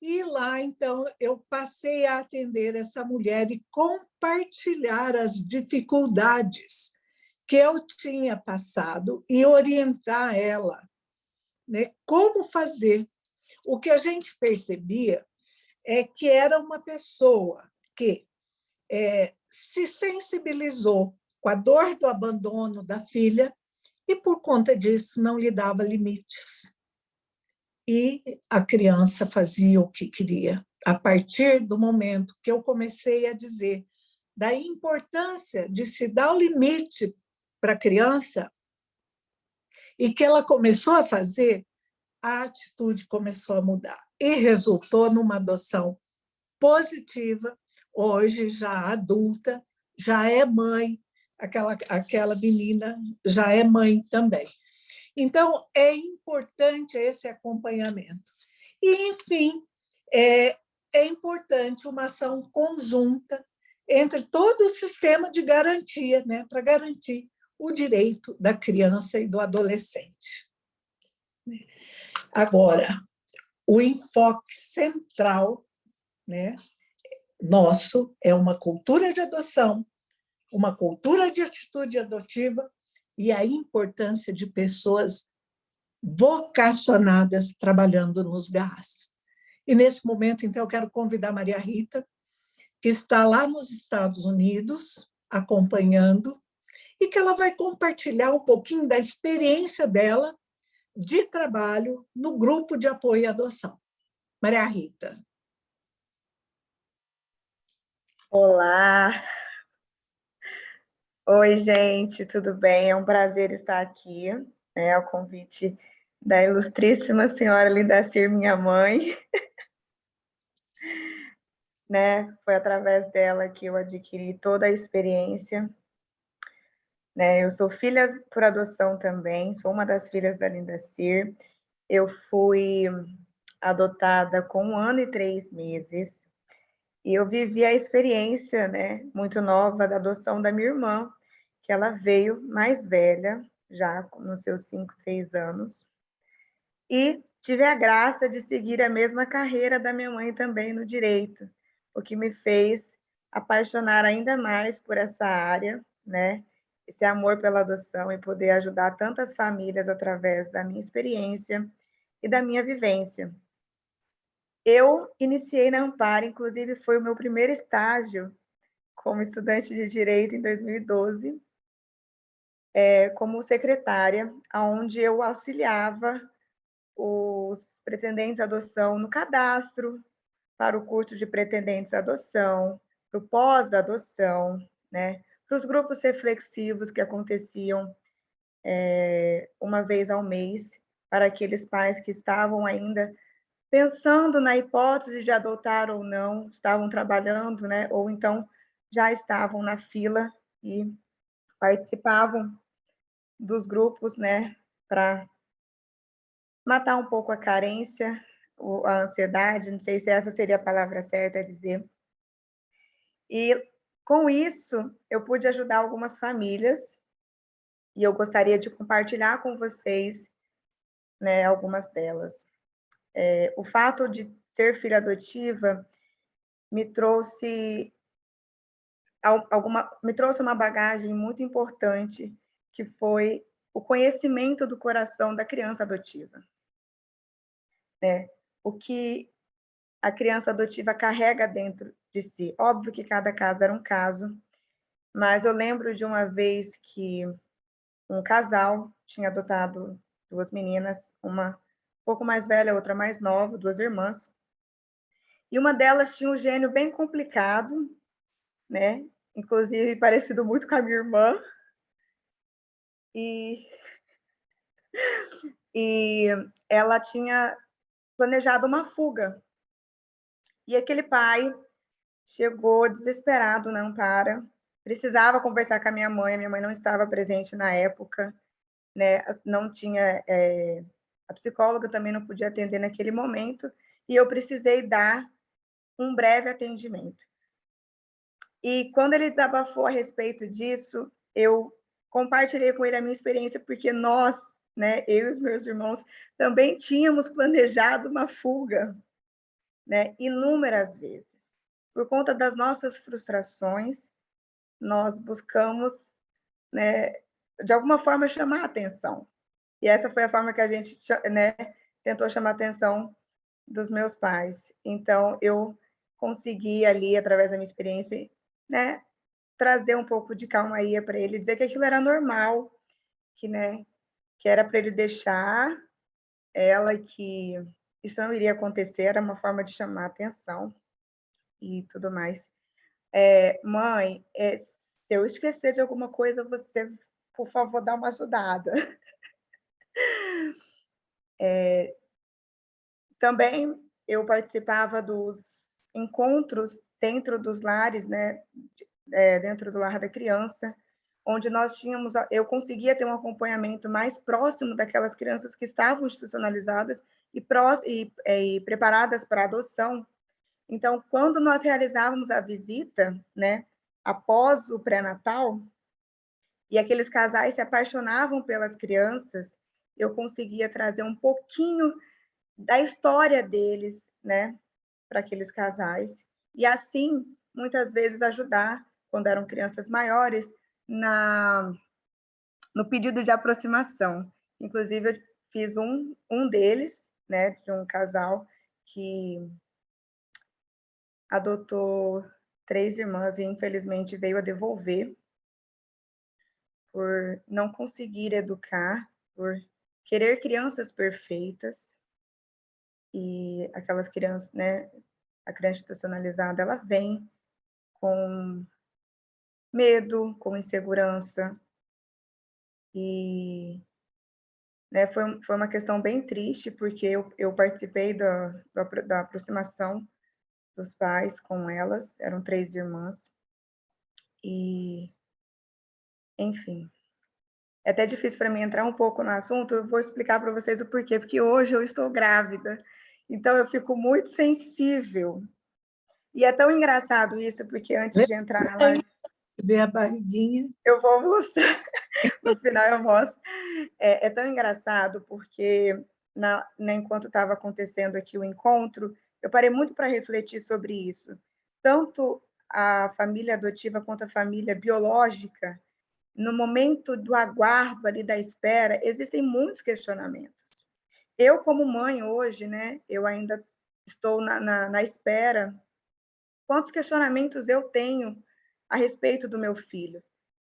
E lá, então, eu passei a atender essa mulher e compartilhar as dificuldades que eu tinha passado e orientar ela né? Como fazer? O que a gente percebia é que era uma pessoa que se sensibilizou com a dor do abandono da filha e, por conta disso, não lhe dava limites. E a criança fazia o que queria. A partir do momento que eu comecei a dizer da importância de se dar o limite para a criança e que ela começou a fazer, a atitude começou a mudar e resultou numa adoção positiva. Hoje, já adulta, já é mãe, aquela menina já é mãe também. Então, é importante esse acompanhamento. E, enfim, é importante uma ação conjunta entre todo o sistema de garantia, né, para garantir o direito da criança e do adolescente. Agora, o enfoque central, né, nosso é uma cultura de adoção, uma cultura de atitude adotiva e a importância de pessoas vocacionadas trabalhando nos GAAs. E, nesse momento, então, eu quero convidar a Maria Rita, que está lá nos Estados Unidos, acompanhando, e que ela vai compartilhar um pouquinho da experiência dela de trabalho no grupo de apoio à adoção. Maria Rita. Olá! Oi, gente, tudo bem? É um prazer estar aqui, ao convite da ilustríssima senhora Lindacir, minha mãe. Foi através dela que eu adquiri toda a experiência. Eu sou filha por adoção também, sou uma das filhas da Lindacir. Eu fui adotada com 1 ano e 3 meses. E eu vivi a experiência, muito nova da adoção da minha irmã, que ela veio mais velha, já nos seus 5, 6 anos. E tive a graça de seguir a mesma carreira da minha mãe também no direito, o que me fez apaixonar ainda mais por essa área, esse amor pela adoção e poder ajudar tantas famílias através da minha experiência e da minha vivência. Eu iniciei na Ampara, inclusive foi o meu primeiro estágio como estudante de Direito em 2012, como secretária, onde eu auxiliava os pretendentes à adoção no cadastro, para o curso de pretendentes à adoção, para o pós-adoção, para os grupos reflexivos que aconteciam uma vez ao mês, para aqueles pais que estavam ainda pensando na hipótese de adotar ou não, estavam trabalhando, ou então já estavam na fila e participavam dos grupos, para matar um pouco a carência, a ansiedade, não sei se essa seria a palavra certa a dizer. E, com isso, eu pude ajudar algumas famílias, e eu gostaria de compartilhar com vocês, algumas delas. O fato de ser filha adotiva me trouxe uma bagagem muito importante, que foi o conhecimento do coração da criança adotiva. O que a criança adotiva carrega dentro de si. Óbvio que cada caso era um caso, mas eu lembro de uma vez que um casal tinha adotado 2 meninas, uma um pouco mais velha, outra mais nova, 2 irmãs, e uma delas tinha um gênio bem complicado, inclusive parecido muito com a minha irmã, e ela tinha planejado uma fuga. E aquele pai chegou desesperado na Ampara, precisava conversar com a minha mãe não estava presente na época, não tinha, a psicóloga também não podia atender naquele momento, e eu precisei dar um breve atendimento. E quando ele desabafou a respeito disso, eu compartilhei com ele a minha experiência, porque nós, eu e os meus irmãos, também tínhamos planejado uma fuga, inúmeras vezes. Por conta das nossas frustrações, nós buscamos, de alguma forma, chamar a atenção. E essa foi a forma que a gente, né, tentou chamar a atenção dos meus pais. Então, eu consegui ali, através da minha experiência, né, trazer um pouco de calmaria para ele, dizer que aquilo era normal, que, né, que era para ele deixar ela, que isso não iria acontecer, era uma forma de chamar a atenção e tudo mais. Mãe, se eu esquecer de alguma coisa, você, por favor, dá uma ajudada. Também eu participava dos encontros dentro dos lares, né, dentro do lar da criança, onde nós tínhamos, eu conseguia ter um acompanhamento mais próximo daquelas crianças que estavam institucionalizadas e preparadas para a adoção. Então, quando nós realizávamos a visita, né, após o pré-natal, e aqueles casais se apaixonavam pelas crianças, eu conseguia trazer um pouquinho da história deles, né, para aqueles casais, e assim, muitas vezes, ajudar, quando eram crianças maiores, no pedido de aproximação. Inclusive, eu fiz um deles, né, de um casal que adotou 3 irmãs e, infelizmente, veio a devolver por não conseguir educar, por querer crianças perfeitas. E aquelas crianças, né, a criança institucionalizada, ela vem com medo, com insegurança. E, né, foi uma questão bem triste, porque eu participei da aproximação dos pais com elas, eram 3 irmãs. E, enfim, é até difícil para mim entrar um pouco no assunto, eu vou explicar para vocês o porquê, porque hoje eu estou grávida, então eu fico muito sensível. E é tão engraçado isso, porque antes de entrar na live... Ver a barriguinha. Eu vou mostrar, no final eu mostro. É tão engraçado, porque enquanto estava acontecendo aqui o encontro, eu parei muito para refletir sobre isso. Tanto a família adotiva quanto a família biológica, no momento do aguardo ali da espera, existem muitos questionamentos. Eu, como mãe hoje, né, eu ainda estou na espera. Quantos questionamentos eu tenho a respeito do meu filho?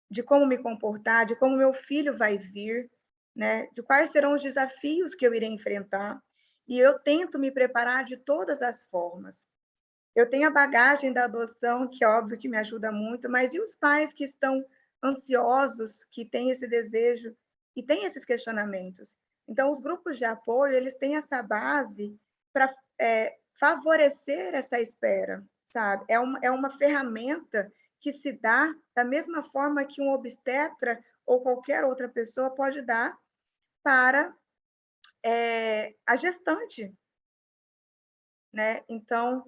De como me comportar, de como meu filho vai vir, né? De quais serão os desafios que eu irei enfrentar. E eu tento me preparar de todas as formas. Eu tenho a bagagem da adoção, que é óbvio que me ajuda muito, mas e os pais que estão ansiosos, que têm esse desejo e têm esses questionamentos? Então, os grupos de apoio, eles têm essa base para favorecer essa espera, sabe? É uma ferramenta que se dá da mesma forma que um obstetra ou qualquer outra pessoa pode dar para a gestante, né? Então,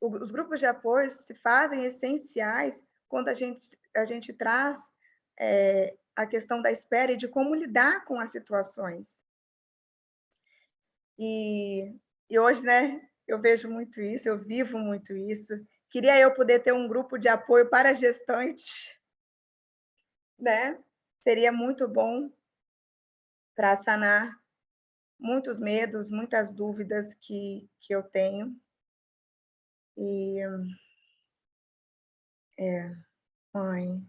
os grupos de apoio se fazem essenciais quando a gente traz a questão da espera e de como lidar com as situações. E hoje, né, eu vejo muito isso, eu vivo muito isso. Queria eu poder ter um grupo de apoio para gestantes, né? Seria muito bom para sanar muitos medos, muitas dúvidas que eu tenho. E mãe.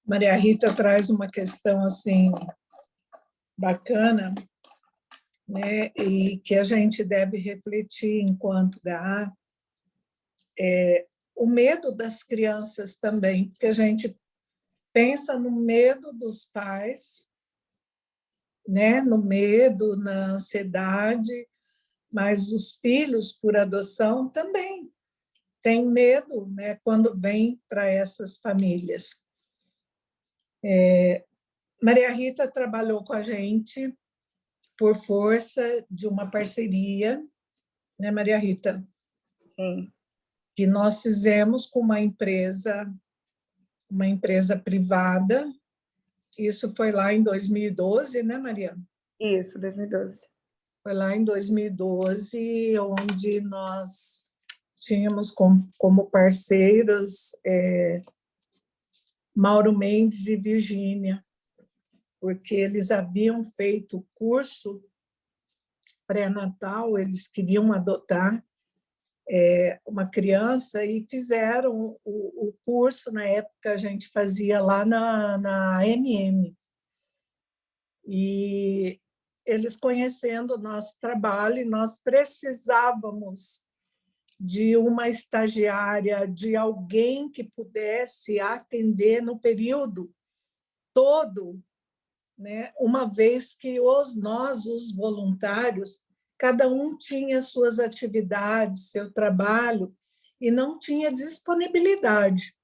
Maria Rita traz uma questão assim bacana, né, e que a gente deve refletir enquanto GA, o medo das crianças também, porque a gente pensa no medo dos pais, né, no medo, na ansiedade, mas os filhos por adoção também têm medo, né, quando vêm para essas famílias. Maria Rita trabalhou com a gente por força de uma parceria, né, Maria Rita? Sim. Que nós fizemos com uma empresa privada. Isso foi lá em 2012, né, Maria? Isso, 2012. Foi lá em 2012, onde nós tínhamos como parceiros Mauro Mendes e Virgínia, porque eles haviam feito o curso pré-natal, eles queriam adotar uma criança e fizeram o curso, na época a gente fazia lá na MM. E eles conhecendo o nosso trabalho, nós precisávamos de uma estagiária, de alguém que pudesse atender no período todo, né? Uma vez que nós, os voluntários, cada um tinha suas atividades, seu trabalho, e não tinha disponibilidade.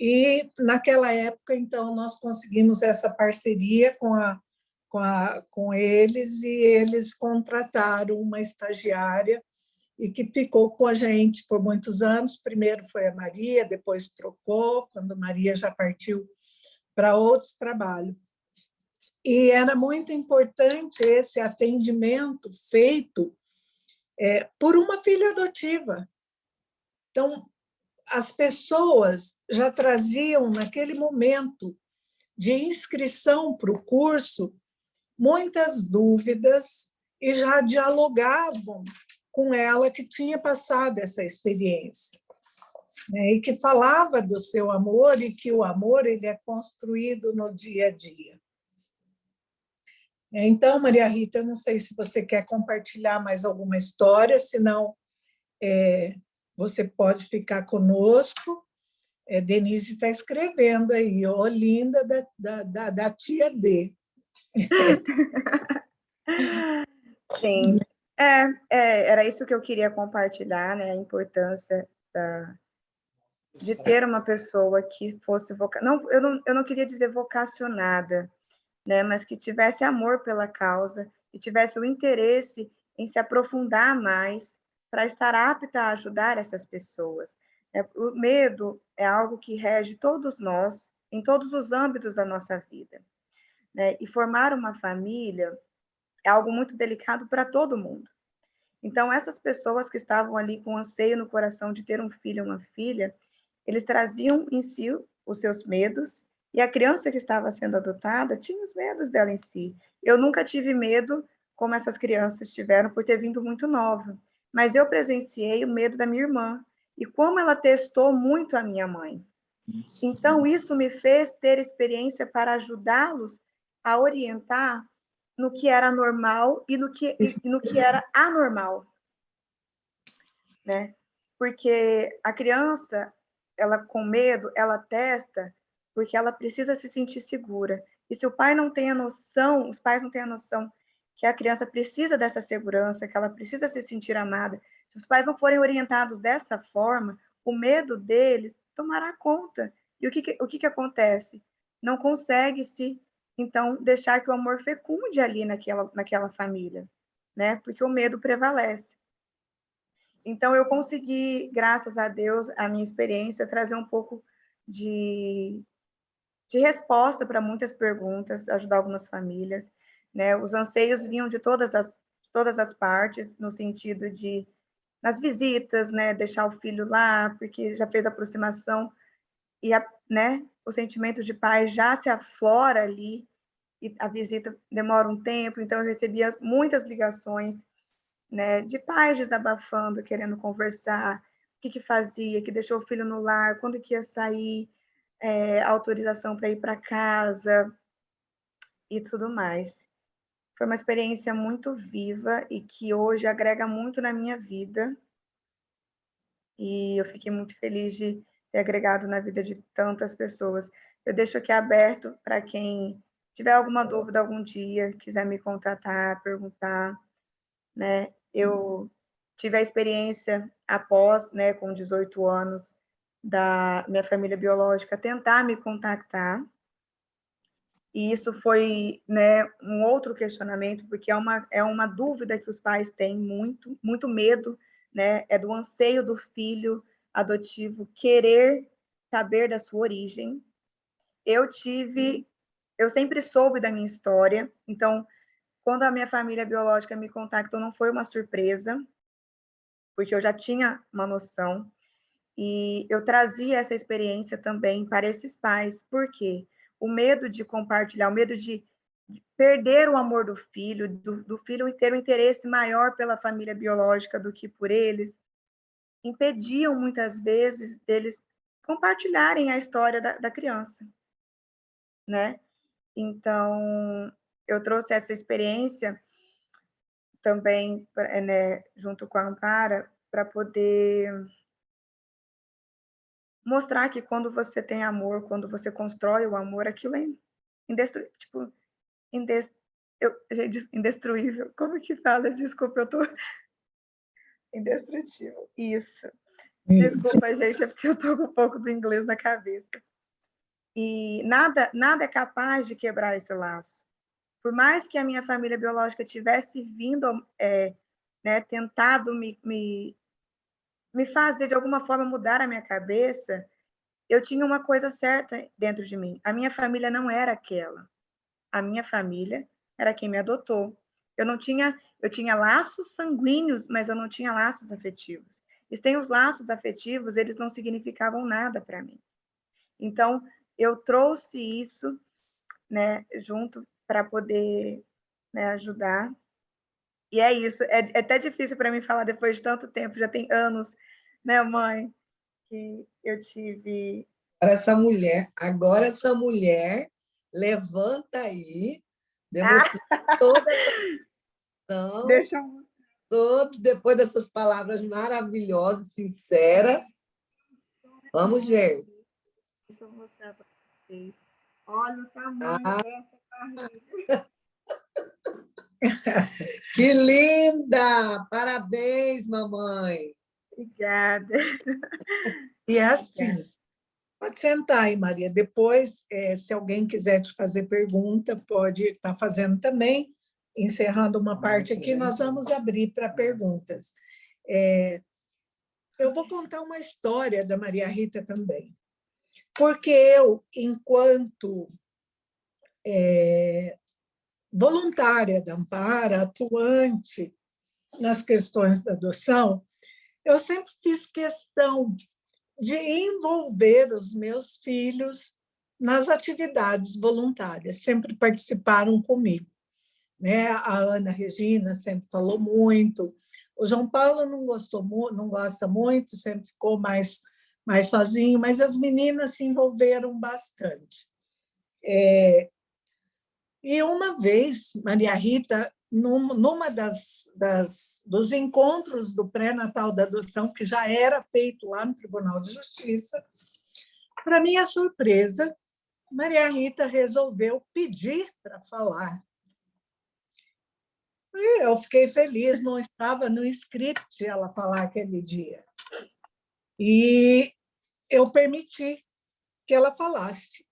E, naquela época, então, nós conseguimos essa parceria com eles, e eles contrataram uma estagiária e que ficou com a gente por muitos anos. Primeiro foi a Maria, depois trocou, quando a Maria já partiu para outros trabalhos. E era muito importante esse atendimento feito por uma filha adotiva. Então, as pessoas já traziam, naquele momento de inscrição para o curso, muitas dúvidas e já dialogavam com ela que tinha passado essa experiência, né? E que falava do seu amor, e que o amor ele é construído no dia a dia. Então, Maria Rita, eu não sei se você quer compartilhar mais alguma história, senão você pode ficar conosco. Denise está escrevendo aí, ó, linda da tia D. Sim, era isso que eu queria compartilhar, né? A importância de ter uma pessoa que fosse eu não queria dizer vocacionada, né? Mas que tivesse amor pela causa e tivesse o interesse em se aprofundar mais para estar apta a ajudar essas pessoas. O medo é algo que rege todos nós, em todos os âmbitos da nossa vida, né? E formar uma família é algo muito delicado para todo mundo. Então, essas pessoas que estavam ali com anseio no coração de ter um filho ou uma filha, eles traziam em si os seus medos, e a criança que estava sendo adotada tinha os medos dela em si. Eu nunca tive medo como essas crianças tiveram por ter vindo muito nova, mas eu presenciei o medo da minha irmã e como ela testou muito a minha mãe. Então, isso me fez ter experiência para ajudá-los a orientar no que era normal e no que era anormal, né? Porque a criança, ela com medo, ela testa porque ela precisa se sentir segura. E se o pai não tem a noção, os pais não têm a noção que a criança precisa dessa segurança, que ela precisa se sentir amada, se os pais não forem orientados dessa forma, o medo deles tomará conta. E o que acontece? Não consegue-se, então, deixar que o amor fecunde ali naquela família, né? Porque o medo prevalece. Então, eu consegui, graças a Deus, a minha experiência, trazer um pouco de resposta para muitas perguntas, ajudar algumas famílias, né? Os anseios vinham de todas as partes, no sentido de, nas visitas, né? Deixar o filho lá, porque já fez aproximação, e né? O sentimento de pai já se aflora ali, e a visita demora um tempo, então eu recebia muitas ligações, né, de pais desabafando, querendo conversar, o que fazia, que deixou o filho no lar, quando que ia sair, autorização para ir para casa e tudo mais. Foi uma experiência muito viva e que hoje agrega muito na minha vida. E eu fiquei muito feliz de ter agregado na vida de tantas pessoas. Eu deixo aqui aberto para quem tiver alguma dúvida algum dia, quiser me contatar, perguntar, né? Eu tive a experiência após, né, com 18 anos, da minha família biológica tentar me contactar. E isso foi, né, um outro questionamento, porque é uma dúvida que os pais têm muito, muito medo, né? É do anseio do filho adotivo querer saber da sua origem. Eu sempre soube da minha história, então, quando a minha família biológica me contactou, não foi uma surpresa, porque eu já tinha uma noção. E eu trazia essa experiência também para esses pais. Por quê? O medo de compartilhar, o medo de perder o amor do filho, do filho ter um interesse maior pela família biológica do que por eles, impediam muitas vezes deles compartilharem a história da criança, né? Então, eu trouxe essa experiência também, né, junto com a Ampara, para poder mostrar que quando você tem amor, quando você constrói o amor, aquilo é tipo, indestruível. Como que fala? Desculpa, eu tô indestrutível. Isso. Desculpa, gente, é porque eu tô com um pouco do inglês na cabeça. E nada é capaz de quebrar esse laço. Por mais que a minha família biológica tivesse vindo, né, tentado me fazer, de alguma forma, mudar a minha cabeça, eu tinha uma coisa certa dentro de mim. A minha família não era aquela. A minha família era quem me adotou. Eu tinha laços sanguíneos, mas eu não tinha laços afetivos. E sem os laços afetivos, eles não significavam nada para mim. Então, eu trouxe isso, né, junto para poder, né, ajudar. E é isso. É até difícil para mim falar depois de tanto tempo, já tem anos, né, mãe, que eu tive. Agora essa mulher levanta aí, demonstrando toda essa ação, Deixa eu depois dessas palavras maravilhosas, sinceras. Vamos ver. Deixa eu mostrar para vocês. Olha o tamanho dessa barriga. Que linda! Parabéns, mamãe! Obrigada. E é assim, pode sentar aí, Maria. Depois, se alguém quiser te fazer pergunta, pode estar fazendo também. Encerrando uma parte aqui, nós vamos abrir para perguntas. Eu vou contar uma história da Maria Rita também. Porque eu, enquanto voluntária da Ampara, atuante nas questões da adoção, eu sempre fiz questão de envolver os meus filhos nas atividades voluntárias, sempre participaram comigo, né? A Ana Regina sempre falou muito, o João Paulo não gosta muito, sempre ficou mais sozinho, mas as meninas se envolveram bastante. E uma vez, Maria Rita, numa dos encontros do pré-natal da adoção, que já era feito lá no Tribunal de Justiça, para minha surpresa, Maria Rita resolveu pedir para falar. E eu fiquei feliz, não estava no script ela falar aquele dia. E eu permiti que ela falasse.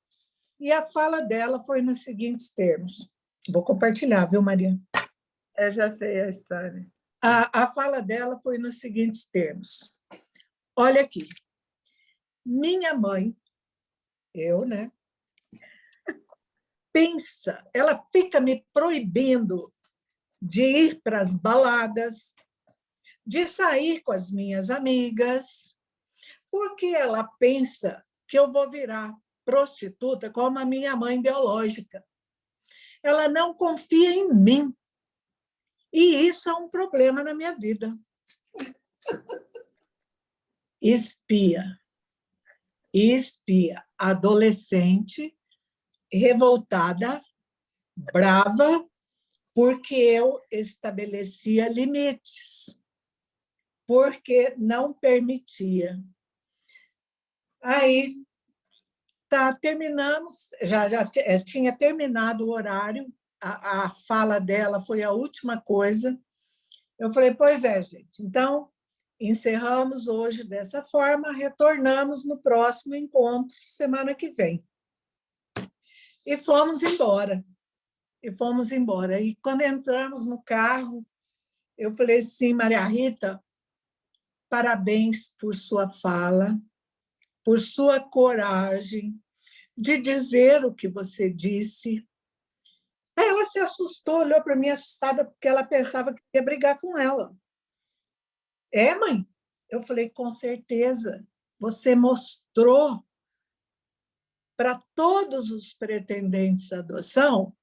E a fala dela foi nos seguintes termos. Vou compartilhar, viu, Maria? Eu já sei a história. A fala dela foi nos seguintes termos. Olha aqui. Minha mãe, eu, né? Pensa, ela fica me proibindo de ir para as baladas, de sair com as minhas amigas, porque ela pensa que eu vou virar prostituta como a minha mãe biológica. Ela não confia em mim. E isso é um problema na minha vida. Espia. Adolescente, revoltada, brava, porque eu estabelecia limites, porque não permitia. Aí, terminamos, já tinha terminado o horário, a fala dela foi a última coisa. Eu falei, pois é, gente, então encerramos hoje dessa forma, retornamos no próximo encontro, semana que vem. E fomos embora. E quando entramos no carro, eu falei assim, Maria Rita, parabéns por sua fala, por sua coragem de dizer o que você disse. Aí ela se assustou, olhou para mim assustada, porque ela pensava que ia brigar com ela. Mãe? Eu falei, com certeza. você mostrou para todos os pretendentes à adoção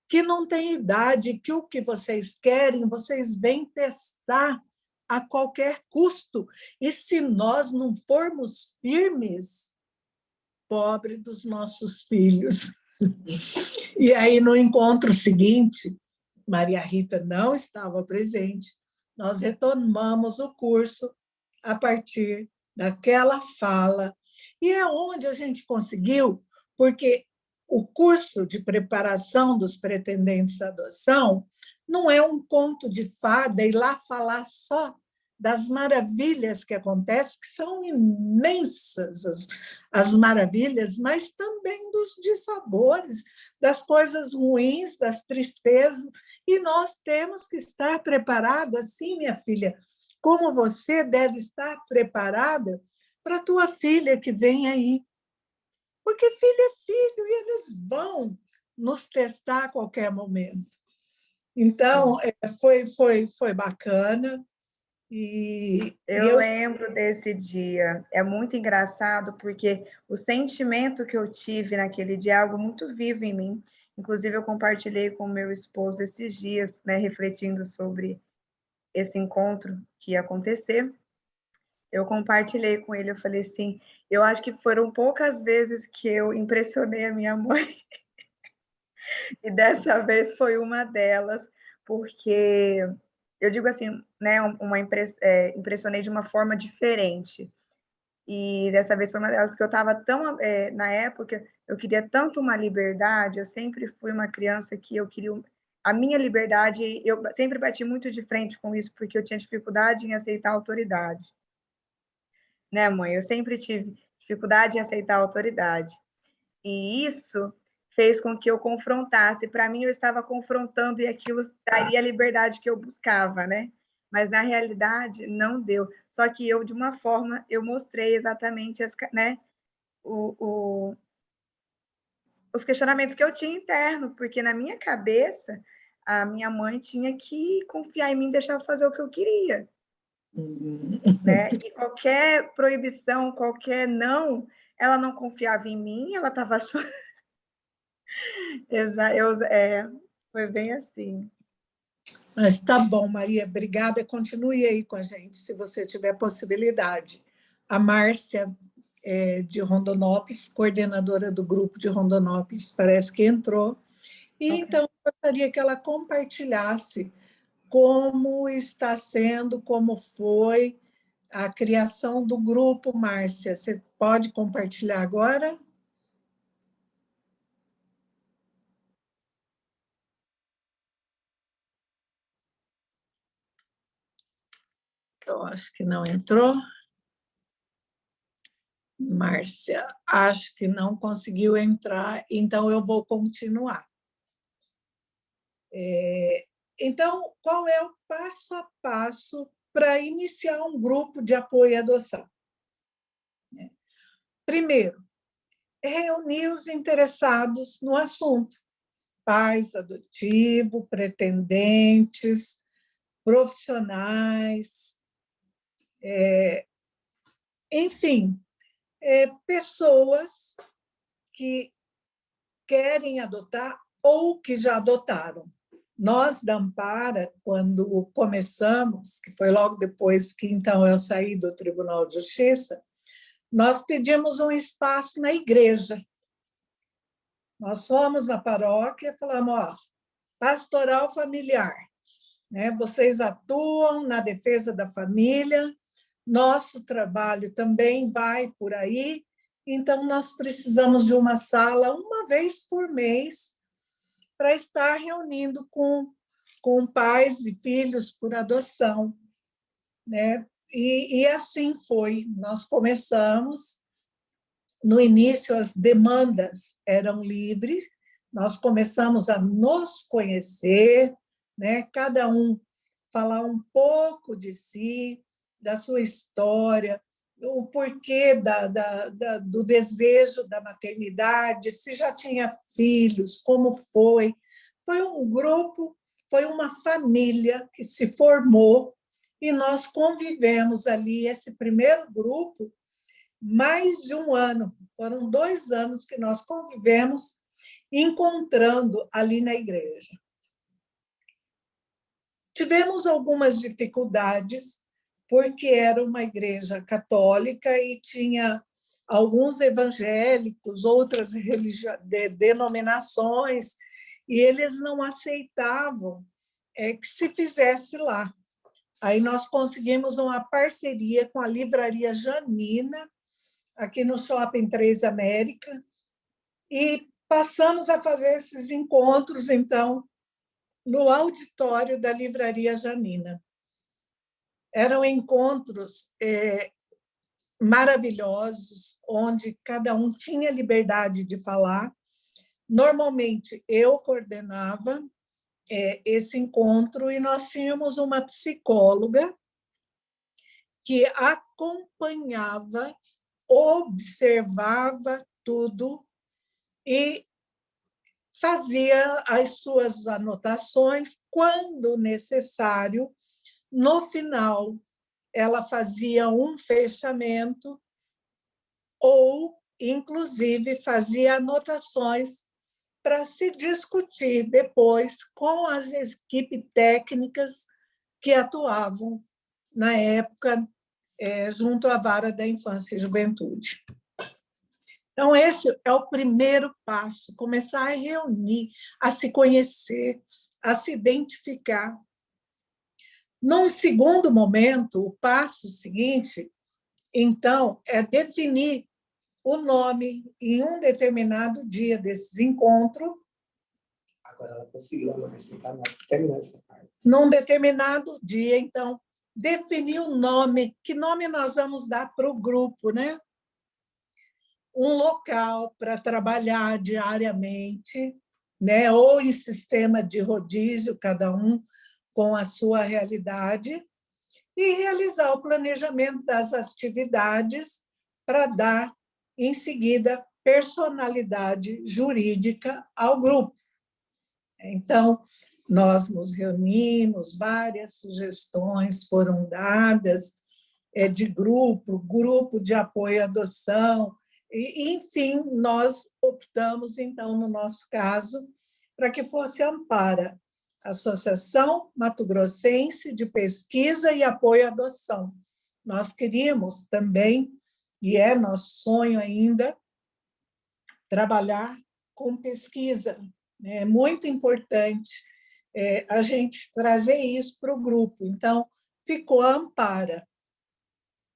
que não tem idade, que o que vocês querem, vocês vêm testar a qualquer custo. E se nós não formos firmes, pobre dos nossos filhos. E aí, no encontro seguinte, Maria Rita não estava presente, nós retomamos o curso a partir daquela fala, e é onde a gente conseguiu, porque o curso de preparação dos pretendentes à adoção não é um conto de fada e lá falar só das maravilhas que acontecem, que são imensas as maravilhas, mas também dos dissabores, das coisas ruins, das tristezas, e nós temos que estar preparados, assim, minha filha, como você deve estar preparada para a tua filha que vem aí. Porque filho é filho e eles vão nos testar a qualquer momento. Então, foi bacana. Eu lembro desse dia. É muito engraçado, porque o sentimento que eu tive naquele dia é algo muito vivo em mim. Inclusive, eu compartilhei com meu esposo esses dias, né, refletindo sobre esse encontro que ia acontecer. Eu compartilhei com ele, eu falei assim, eu acho que foram poucas vezes que eu impressionei a minha mãe, e dessa vez foi uma delas, porque eu digo assim, né, impressionei de uma forma diferente, e dessa vez foi uma delas, porque eu estava tão, na época, eu queria tanto uma liberdade, eu sempre fui uma criança que eu queria a minha liberdade, eu sempre bati muito de frente com isso, porque eu tinha dificuldade em aceitar a autoridade. Né, mãe? Eu sempre tive dificuldade em aceitar a autoridade. E isso fez com que eu confrontasse. Para mim, eu estava confrontando e aquilo daria a liberdade que eu buscava, né? Mas, na realidade, não deu. Só que eu, de uma forma, eu mostrei exatamente né, os questionamentos que eu tinha interno, porque na minha cabeça, a minha mãe tinha que confiar em mim e deixar eu fazer o que eu queria. Né? E qualquer proibição, qualquer não, ela não confiava em mim, ela estava achando... Foi bem assim. Mas tá bom, Maria, obrigada. Continue aí com a gente, se você tiver possibilidade. A Márcia, de Rondonópolis, coordenadora do grupo de Rondonópolis, parece que entrou. E okay. Então, eu gostaria que ela compartilhasse como está sendo, como foi a criação do grupo, Márcia. Você pode compartilhar agora? Eu acho que não entrou. Márcia, acho que não conseguiu entrar, então eu vou continuar. Então, qual é o passo a passo para iniciar um grupo de apoio à adoção? Primeiro, reunir os interessados no assunto, pais adotivos, pretendentes, profissionais, enfim, pessoas que querem adotar ou que já adotaram. Nós, da Ampara, quando começamos, que foi logo depois que então eu saí do Tribunal de Justiça, nós pedimos um espaço na igreja. Nós fomos na paróquia e falamos, ó, pastoral familiar, né? Vocês atuam na defesa da família, nosso trabalho também vai por aí, então nós precisamos de uma sala uma vez por mês para estar reunindo com pais e filhos por adoção, né? E assim foi, nós começamos. No início, as demandas eram livres, nós começamos a nos conhecer, né? Cada um falar um pouco de si, da sua história, o porquê do desejo da maternidade, se já tinha filhos, como foi. Foi um grupo, foi uma família que se formou e nós convivemos ali. Esse primeiro grupo mais de um ano, foram 2 anos que nós convivemos, encontrando ali na igreja. Tivemos algumas dificuldades, porque era uma igreja católica e tinha alguns evangélicos, outras denominações, e eles não aceitavam que se fizesse lá. Aí nós conseguimos uma parceria com a Livraria Janina, aqui no Shopping Três América, e passamos a fazer esses encontros, então, no auditório da Livraria Janina. Eram encontros maravilhosos, onde cada um tinha liberdade de falar. Normalmente, eu coordenava esse encontro e nós tínhamos uma psicóloga que acompanhava, observava tudo e fazia as suas anotações quando necessário. No final, ela fazia um fechamento ou, inclusive, fazia anotações para se discutir depois com as equipes técnicas que atuavam na época junto à Vara da Infância e Juventude. Então, esse é o primeiro passo, começar a reunir, a se conhecer, a se identificar. Num segundo momento, o passo seguinte, então, é definir o nome em um determinado dia desses encontros. Agora ela conseguiu, Márcia, tá? Terminar essa parte. Num determinado dia, então, definir o nome, que nome nós vamos dar para o grupo, né? Um local para trabalhar diariamente, né? Ou em sistema de rodízio, cada um com a sua realidade, e realizar o planejamento das atividades para dar, em seguida, personalidade jurídica ao grupo. Então, nós nos reunimos, várias sugestões foram dadas de grupo de apoio à adoção, e, enfim, nós optamos, então, no nosso caso, para que fosse Ampara, Associação Mato Grossense de Pesquisa e Apoio à Adoção. Nós queríamos também, e é nosso sonho ainda, trabalhar com pesquisa. É muito importante a gente trazer isso para o grupo. Então, ficou a Ampara.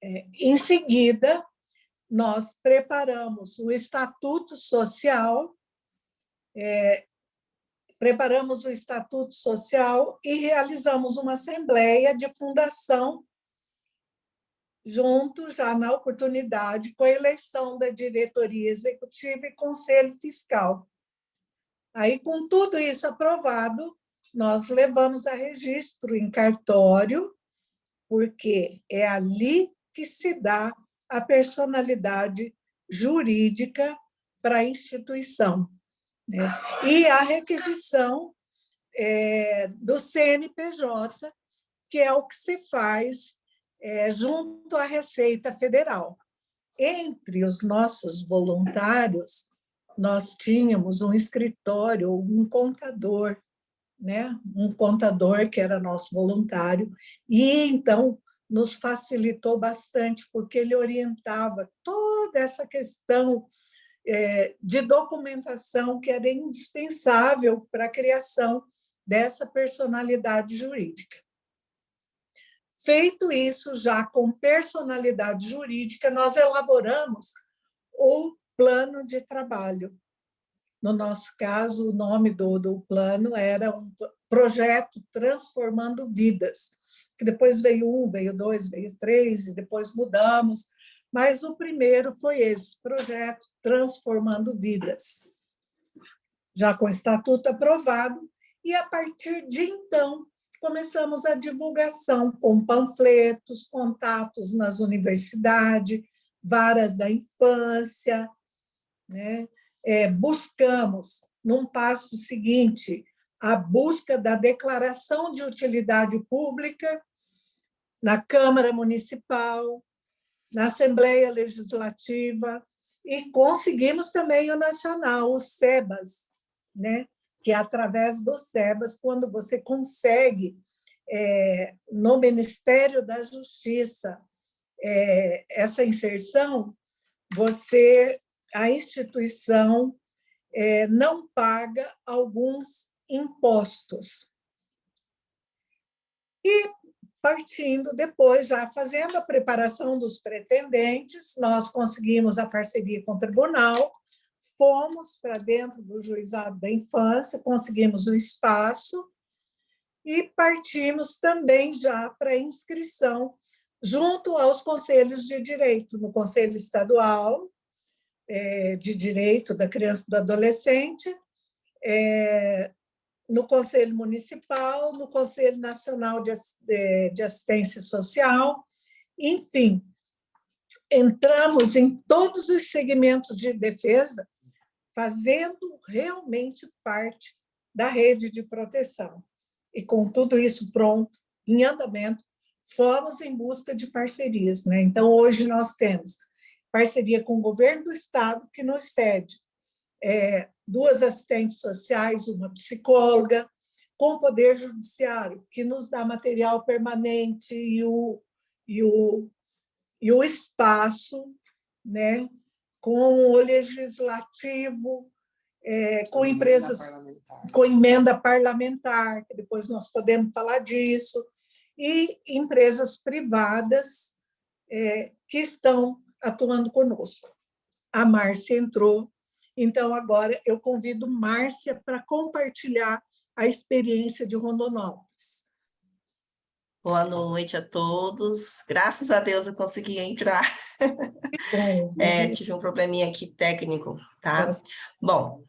Em seguida, nós preparamos o Estatuto Social, e realizamos uma assembleia de fundação, junto já na oportunidade com a eleição da diretoria executiva e conselho fiscal. Aí, com tudo isso aprovado, nós levamos a registro em cartório, porque é ali que se dá a personalidade jurídica para a instituição, né? E a requisição do CNPJ, que é o que se faz junto à Receita Federal. Entre os nossos voluntários, nós tínhamos um escritório, um contador, né? Um contador que era nosso voluntário, e então nos facilitou bastante, porque ele orientava toda essa questão de documentação que era indispensável para a criação dessa personalidade jurídica. Feito isso, já com personalidade jurídica, nós elaboramos o plano de trabalho. No nosso caso, o nome do plano era um projeto Transformando Vidas, que depois veio 1, veio 2, veio 3, e depois mudamos, mas o primeiro foi esse, projeto Transformando Vidas. Já com o estatuto aprovado, e a partir de então, começamos a divulgação com panfletos, contatos nas universidades, varas da infância, né? Buscamos, num passo seguinte, a busca da declaração de utilidade pública na Câmara Municipal, na Assembleia Legislativa, e conseguimos também o nacional, o SEBAS, né? Que é através do SEBAS, quando você consegue, no Ministério da Justiça, essa inserção, a instituição não paga alguns impostos. E partindo depois, já fazendo a preparação dos pretendentes, nós conseguimos a parceria com o tribunal, fomos para dentro do Juizado da Infância, conseguimos o espaço e partimos também já para a inscrição junto aos conselhos de direito, no Conselho Estadual de Direito da Criança e do Adolescente, no Conselho Municipal, no Conselho Nacional de Assistência Social, enfim, entramos em todos os segmentos de defesa, fazendo realmente parte da rede de proteção. E com tudo isso pronto, em andamento, fomos em busca de parcerias, né? Então, hoje nós temos parceria com o governo do estado, que nos cede 2 assistentes sociais, uma psicóloga, com o Poder Judiciário, que nos dá material permanente e o espaço, né? Com o legislativo, com empresas, com emenda parlamentar, que depois nós podemos falar disso, e empresas privadas que estão atuando conosco. A Márcia entrou, então agora eu convido Márcia para compartilhar a experiência de Rondonópolis. Boa noite a todos. Graças a Deus eu consegui entrar. Tive um probleminha aqui técnico, tá? Bom,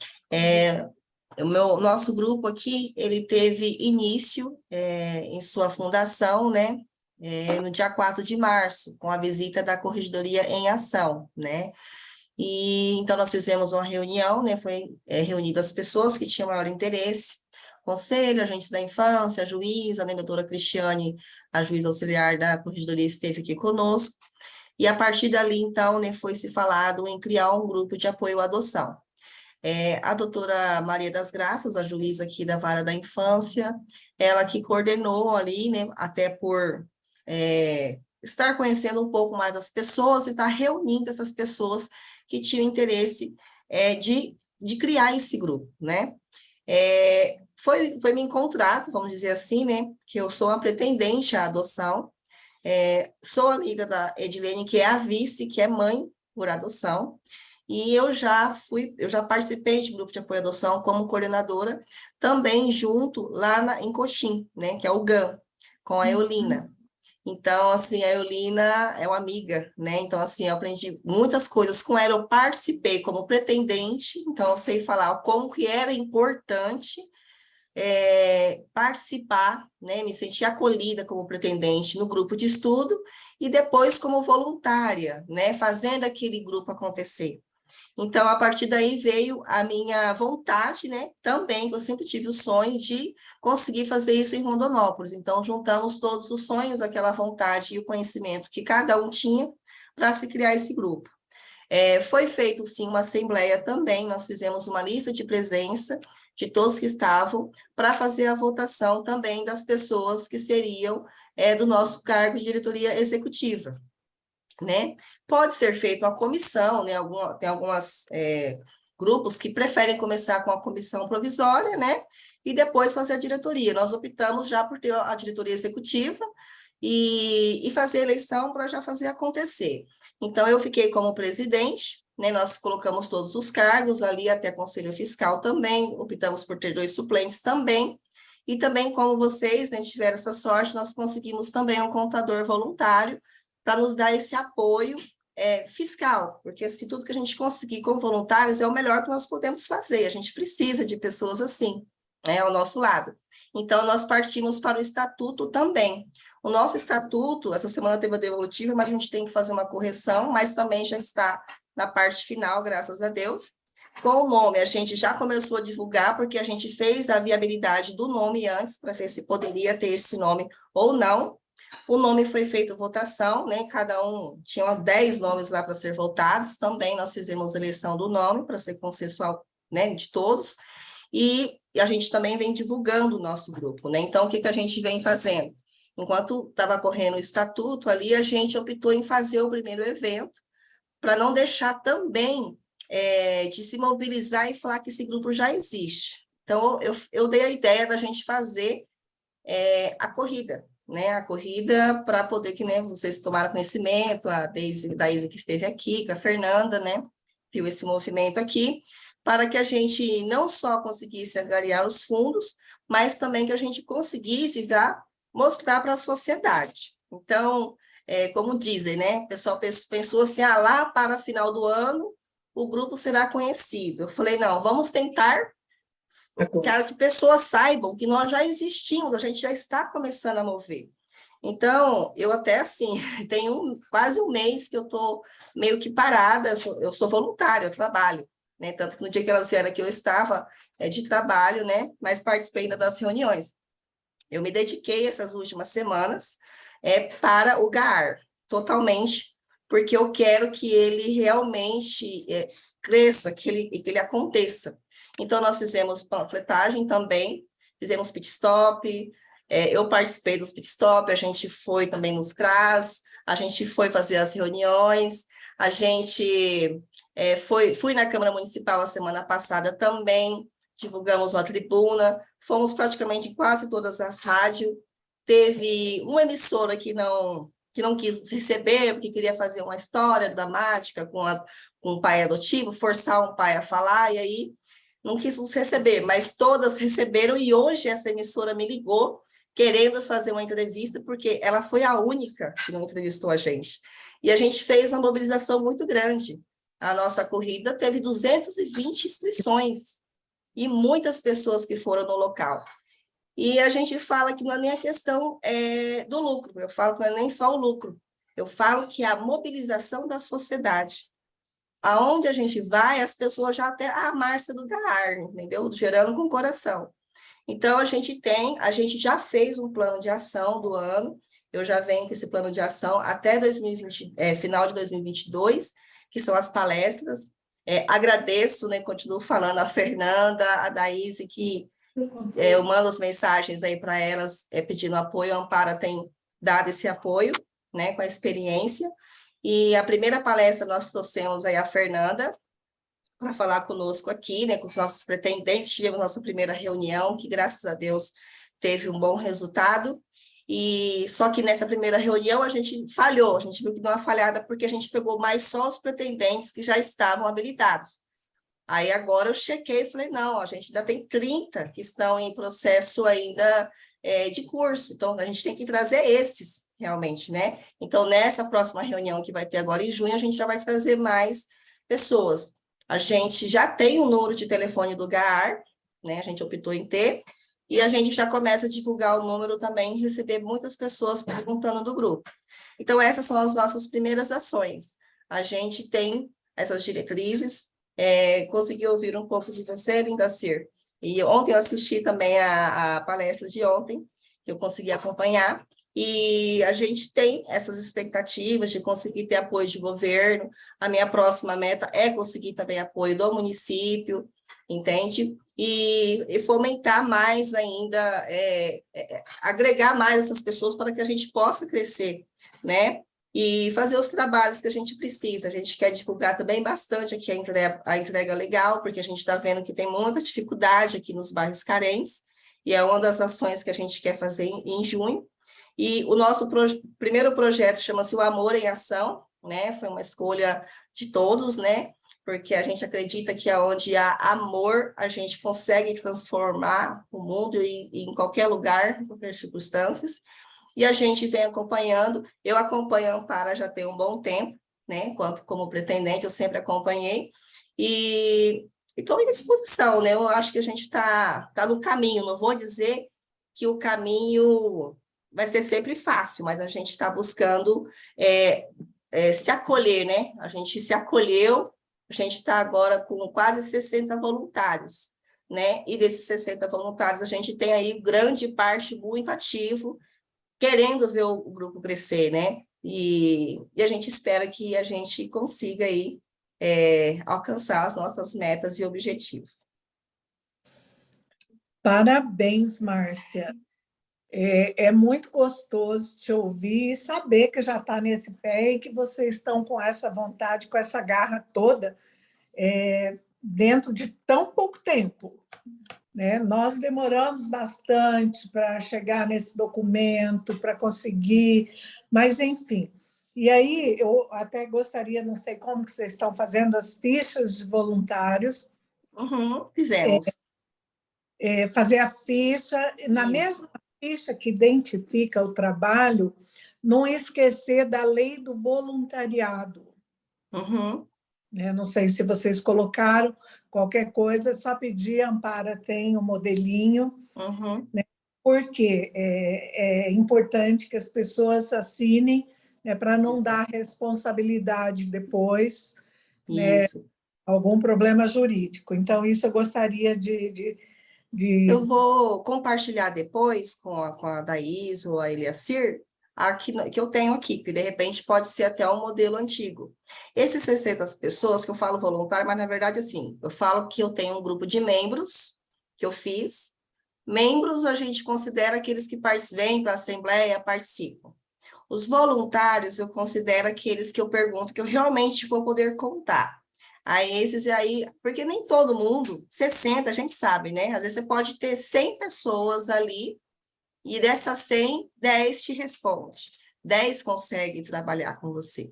nosso grupo aqui, ele teve início em sua fundação, né? No dia 4 de março, com a visita da Corregedoria em Ação, né? E então nós fizemos uma reunião, né? Foi reunido as pessoas que tinham maior interesse, conselho, agentes da infância, a juíza, né, a doutora Cristiane, a juíza auxiliar da Corregedoria, esteve aqui conosco, e a partir dali, então, né, foi se falado em criar um grupo de apoio à adoção. A doutora Maria das Graças, a juíza aqui da Vara da Infância, ela que coordenou ali, né, até por estar conhecendo um pouco mais das pessoas e estar reunindo essas pessoas que tinham interesse de criar esse grupo, né? Foi me encontrado, vamos dizer assim, né, que eu sou uma pretendente à adoção, sou amiga da Edilene, que é a vice, que é mãe por adoção, e eu já participei de grupo de apoio à adoção como coordenadora, também junto lá em Coxim, né, que é o GAM, com a Eulina. Então, assim, a Eulina é uma amiga, né? Então, assim, eu aprendi muitas coisas com ela, eu participei como pretendente, então eu sei falar como que era importante participar, né? Me sentir acolhida como pretendente no grupo de estudo e depois como voluntária, né? Fazendo aquele grupo acontecer. Então, a partir daí veio a minha vontade, né? Também, que eu sempre tive o sonho de conseguir fazer isso em Rondonópolis. Então, juntamos todos os sonhos, aquela vontade e o conhecimento que cada um tinha para se criar esse grupo. Foi feito, sim, uma assembleia também, nós fizemos uma lista de presença de todos que estavam para fazer a votação também das pessoas que seriam do nosso cargo de diretoria executiva. Né? Pode ser feito uma comissão, né? Tem alguns grupos que preferem começar com a comissão provisória, né? E depois fazer a diretoria. Nós optamos já por ter a diretoria executiva e fazer a eleição para já fazer acontecer. Então, eu fiquei como presidente, né? Nós colocamos todos os cargos ali, até conselho fiscal também, optamos por ter 2 suplentes também, e também, como vocês, né, tiveram essa sorte, nós conseguimos também um contador voluntário, para nos dar esse apoio fiscal, porque assim, tudo que a gente conseguir com voluntários é o melhor que nós podemos fazer, a gente precisa de pessoas assim, né, ao nosso lado. Então, nós partimos para o estatuto também. O nosso estatuto, essa semana teve a devolutiva, mas a gente tem que fazer uma correção, mas também já está na parte final, graças a Deus. Com o nome, a gente já começou a divulgar, porque a gente fez a viabilidade do nome antes, para ver se poderia ter esse nome ou não. O nome foi feito votação, né? Cada um tinha 10 nomes lá para ser votados. Também nós fizemos eleição do nome para ser consensual, né, de todos. E a gente também vem divulgando o nosso grupo, né? Então, o que a gente vem fazendo? Enquanto estava correndo o estatuto ali, a gente optou em fazer o primeiro evento, para não deixar também de se mobilizar e falar que esse grupo já existe. Então, eu dei a ideia da gente fazer a corrida, né? A corrida para poder que, né, vocês tomaram conhecimento, a Daisy que esteve aqui, com a Fernanda, né? Viu esse movimento aqui, para que a gente não só conseguisse angariar os fundos, mas também que a gente conseguisse já mostrar para a sociedade. Então, como dizem, né? O pessoal pensou assim, lá para final do ano, o grupo será conhecido. Eu falei, não, vamos tentar. Quero que pessoas saibam que nós já existimos, a gente já está começando a mover. Então, eu até, assim, tenho quase um mês que eu estou meio que parada, eu sou voluntária, eu trabalho, né? Tanto que no dia que elas vieram aqui, eu estava de trabalho, né? Mas participei ainda das reuniões. Eu me dediquei essas últimas semanas para o GAAR, totalmente, porque eu quero que ele realmente cresça, que ele aconteça. Então, nós fizemos panfletagem também, fizemos pit stop, eu participei dos pit stop, a gente foi também nos CRAS, a gente foi fazer as reuniões, a gente fui na Câmara Municipal a semana passada também, divulgamos uma tribuna, fomos praticamente em quase todas as rádios, teve uma emissora que não quis receber, porque queria fazer uma história dramática com um pai adotivo, forçar um pai a falar, e aí não quis nos receber, mas todas receberam, e hoje essa emissora me ligou, querendo fazer uma entrevista, porque ela foi a única que não entrevistou a gente. E a gente fez uma mobilização muito grande. A nossa corrida teve 220 inscrições, e muitas pessoas que foram no local. E a gente fala que não é nem a questão do lucro, eu falo que não é nem só o lucro, eu falo que é a mobilização da sociedade. Aonde a gente vai, as pessoas já até a Márcia do GAAR, entendeu? Gerando com o coração. Então, a gente já fez um plano de ação do ano, eu já venho com esse plano de ação até 2020, final de 2022, que são as palestras. Agradeço, né, continuo falando, a Fernanda, a Daisy, que eu mando as mensagens aí para elas pedindo apoio, a Ampara tem dado esse apoio, né, com a experiência. E a primeira palestra nós trouxemos aí a Fernanda para falar conosco aqui, né, com os nossos pretendentes, tivemos nossa primeira reunião, que graças a Deus teve um bom resultado, e só que nessa primeira reunião a gente falhou, a gente viu que deu uma falhada porque a gente pegou mais só os pretendentes que já estavam habilitados. Aí agora eu chequei e falei, não, a gente ainda tem 30 que estão em processo ainda de curso, então a gente tem que trazer esses realmente, né? Então, nessa próxima reunião que vai ter agora em junho, a gente já vai trazer mais pessoas. A gente já tem o número de telefone do GAAR, né? A gente optou em ter, e a gente já começa a divulgar o número também, receber muitas pessoas perguntando do grupo. Então, essas são as nossas primeiras ações. A gente tem essas diretrizes, consegui ouvir um pouco de você, Lindacir. E ontem eu assisti também a palestra de ontem, que eu consegui acompanhar, e a gente tem essas expectativas de conseguir ter apoio de governo. A minha próxima meta é conseguir também apoio do município, entende? E fomentar mais ainda, agregar mais essas pessoas para que a gente possa crescer, né? E fazer os trabalhos que a gente precisa. A gente quer divulgar também bastante aqui a entrega legal, porque a gente está vendo que tem muita dificuldade aqui nos bairros carentes, e é uma das ações que a gente quer fazer em junho. E o nosso primeiro projeto chama-se O Amor em Ação, né? Foi uma escolha de todos, né? Porque a gente acredita que onde há amor, a gente consegue transformar o mundo e em qualquer lugar, em qualquer circunstâncias. E a gente vem acompanhando, eu acompanho a Ampara já tem um bom tempo, né? Como pretendente, eu sempre acompanhei, e estou à disposição, né? Eu acho que a gente está no caminho, não vou dizer que o caminho vai ser sempre fácil, mas a gente está buscando se acolher, né? A gente se acolheu, a gente está agora com quase 60 voluntários, né? E desses 60 voluntários, a gente tem aí grande parte muito ativo, querendo ver o grupo crescer, né? E a gente espera que a gente consiga aí alcançar as nossas metas e objetivos. Parabéns, Márcia. É muito gostoso te ouvir e saber que já está nesse pé e que vocês estão com essa vontade, com essa garra toda, dentro de tão pouco tempo, né? Nós demoramos bastante para chegar nesse documento, para conseguir, mas enfim. E aí eu até gostaria, não sei como que vocês estão fazendo as fichas de voluntários, Fizemos. fazer a ficha, na Isso. mesma ficha que identifica o trabalho, não esquecer da lei do voluntariado. Né? Não sei se vocês colocaram, qualquer coisa, é só pedir, a Ampara tem o modelinho, né? Porque é importante que as pessoas assinem, né, para não dar responsabilidade depois, né, algum problema jurídico. Então, isso eu gostaria de... Eu vou compartilhar depois com a Daís ou a Eliacir, que eu tenho aqui, que de repente pode ser até um modelo antigo. Esses 60 pessoas que eu falo voluntário, mas na verdade assim, eu falo que eu tenho um grupo de membros que eu fiz. Membros a gente considera aqueles que vêm para a Assembleia, participam. Os voluntários eu considero aqueles que eu pergunto que eu realmente vou poder contar. Aí esses aí, porque nem todo mundo, 60, a gente sabe, né? Às vezes você pode ter 100 pessoas ali, e dessas 100, 10 te respondem. 10 conseguem trabalhar com você,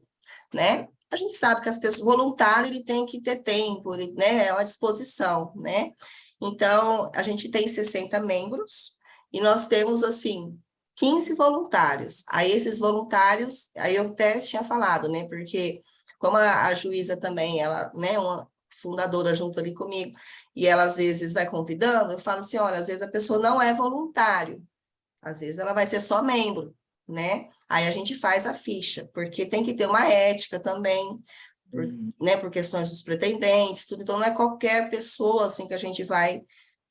né? A gente sabe que as pessoas, o voluntário, ele tem que ter tempo, né? É uma disposição, né? Então, a gente tem 60 membros, e nós temos, assim, 15 voluntários. Aí esses voluntários, aí eu até tinha falado, né? Porque como a juíza também, ela, né, uma fundadora junto ali comigo, e ela às vezes vai convidando, eu falo assim, olha, às vezes a pessoa não é voluntário, às vezes ela vai ser só membro, né? Aí a gente faz a ficha, porque tem que ter uma ética também, né, por questões dos pretendentes, tudo, então não é qualquer pessoa, assim, que a gente vai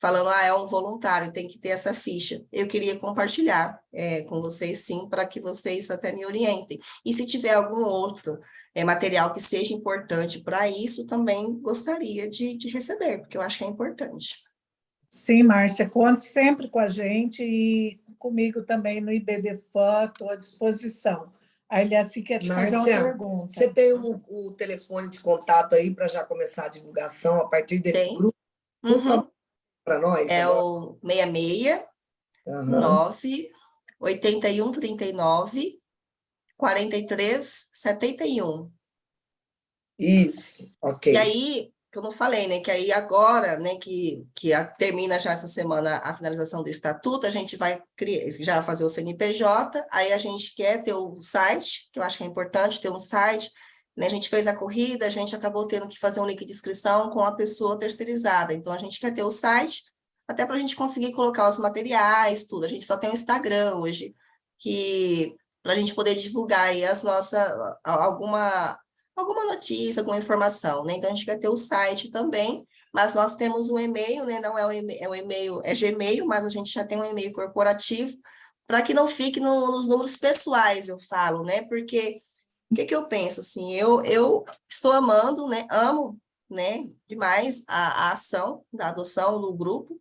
falando, é um voluntário, tem que ter essa ficha. Eu queria compartilhar com vocês, sim, para que vocês até me orientem. E se tiver algum outro material que seja importante para isso, também gostaria de receber, porque eu acho que é importante. Sim, Márcia, conte sempre com a gente e comigo também no IBDFAN, estou à disposição. A Eliassi quer te fazer uma pergunta. Você tem o telefone de contato aí para já começar a divulgação a partir desse grupo? Por favor, para nós. É o 66 9 81 39 43 71. Isso, ok. E aí, que eu não falei, né? Que aí agora, né, que termina já essa semana a finalização do estatuto, a gente vai já fazer o CNPJ, aí a gente quer ter o site, que eu acho que é importante ter um site, né? A gente fez a corrida, a gente acabou tendo que fazer um link de inscrição com a pessoa terceirizada, então a gente quer ter o site, até para a gente conseguir colocar os materiais, tudo. A gente só tem o Instagram hoje, para a gente poder divulgar aí as nossas, alguma notícia, alguma informação, né? Então, a gente quer ter o site também, mas nós temos um e-mail, né? Não é um e-mail, é Gmail, mas a gente já tem um e-mail corporativo, para que não fique nos números pessoais, eu falo, né? Porque, o que eu penso, assim, eu estou amando, né? Amo, né? Demais a ação da adoção no grupo,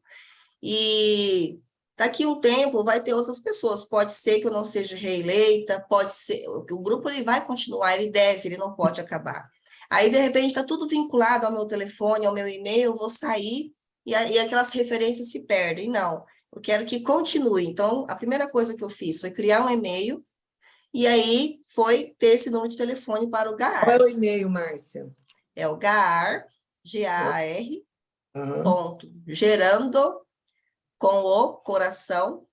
e daqui a um tempo vai ter outras pessoas, pode ser que eu não seja reeleita, pode ser, o grupo ele vai continuar, ele não pode acabar. Aí, de repente, está tudo vinculado ao meu telefone, ao meu e-mail, eu vou sair e aquelas referências se perdem. Não, eu quero que continue. Então, a primeira coisa que eu fiz foi criar um e-mail, e aí foi ter esse número de telefone para o GAAR. Qual é o e-mail, Márcia? É o GAAR, G-A-A-R, ponto, gerando, com o coração,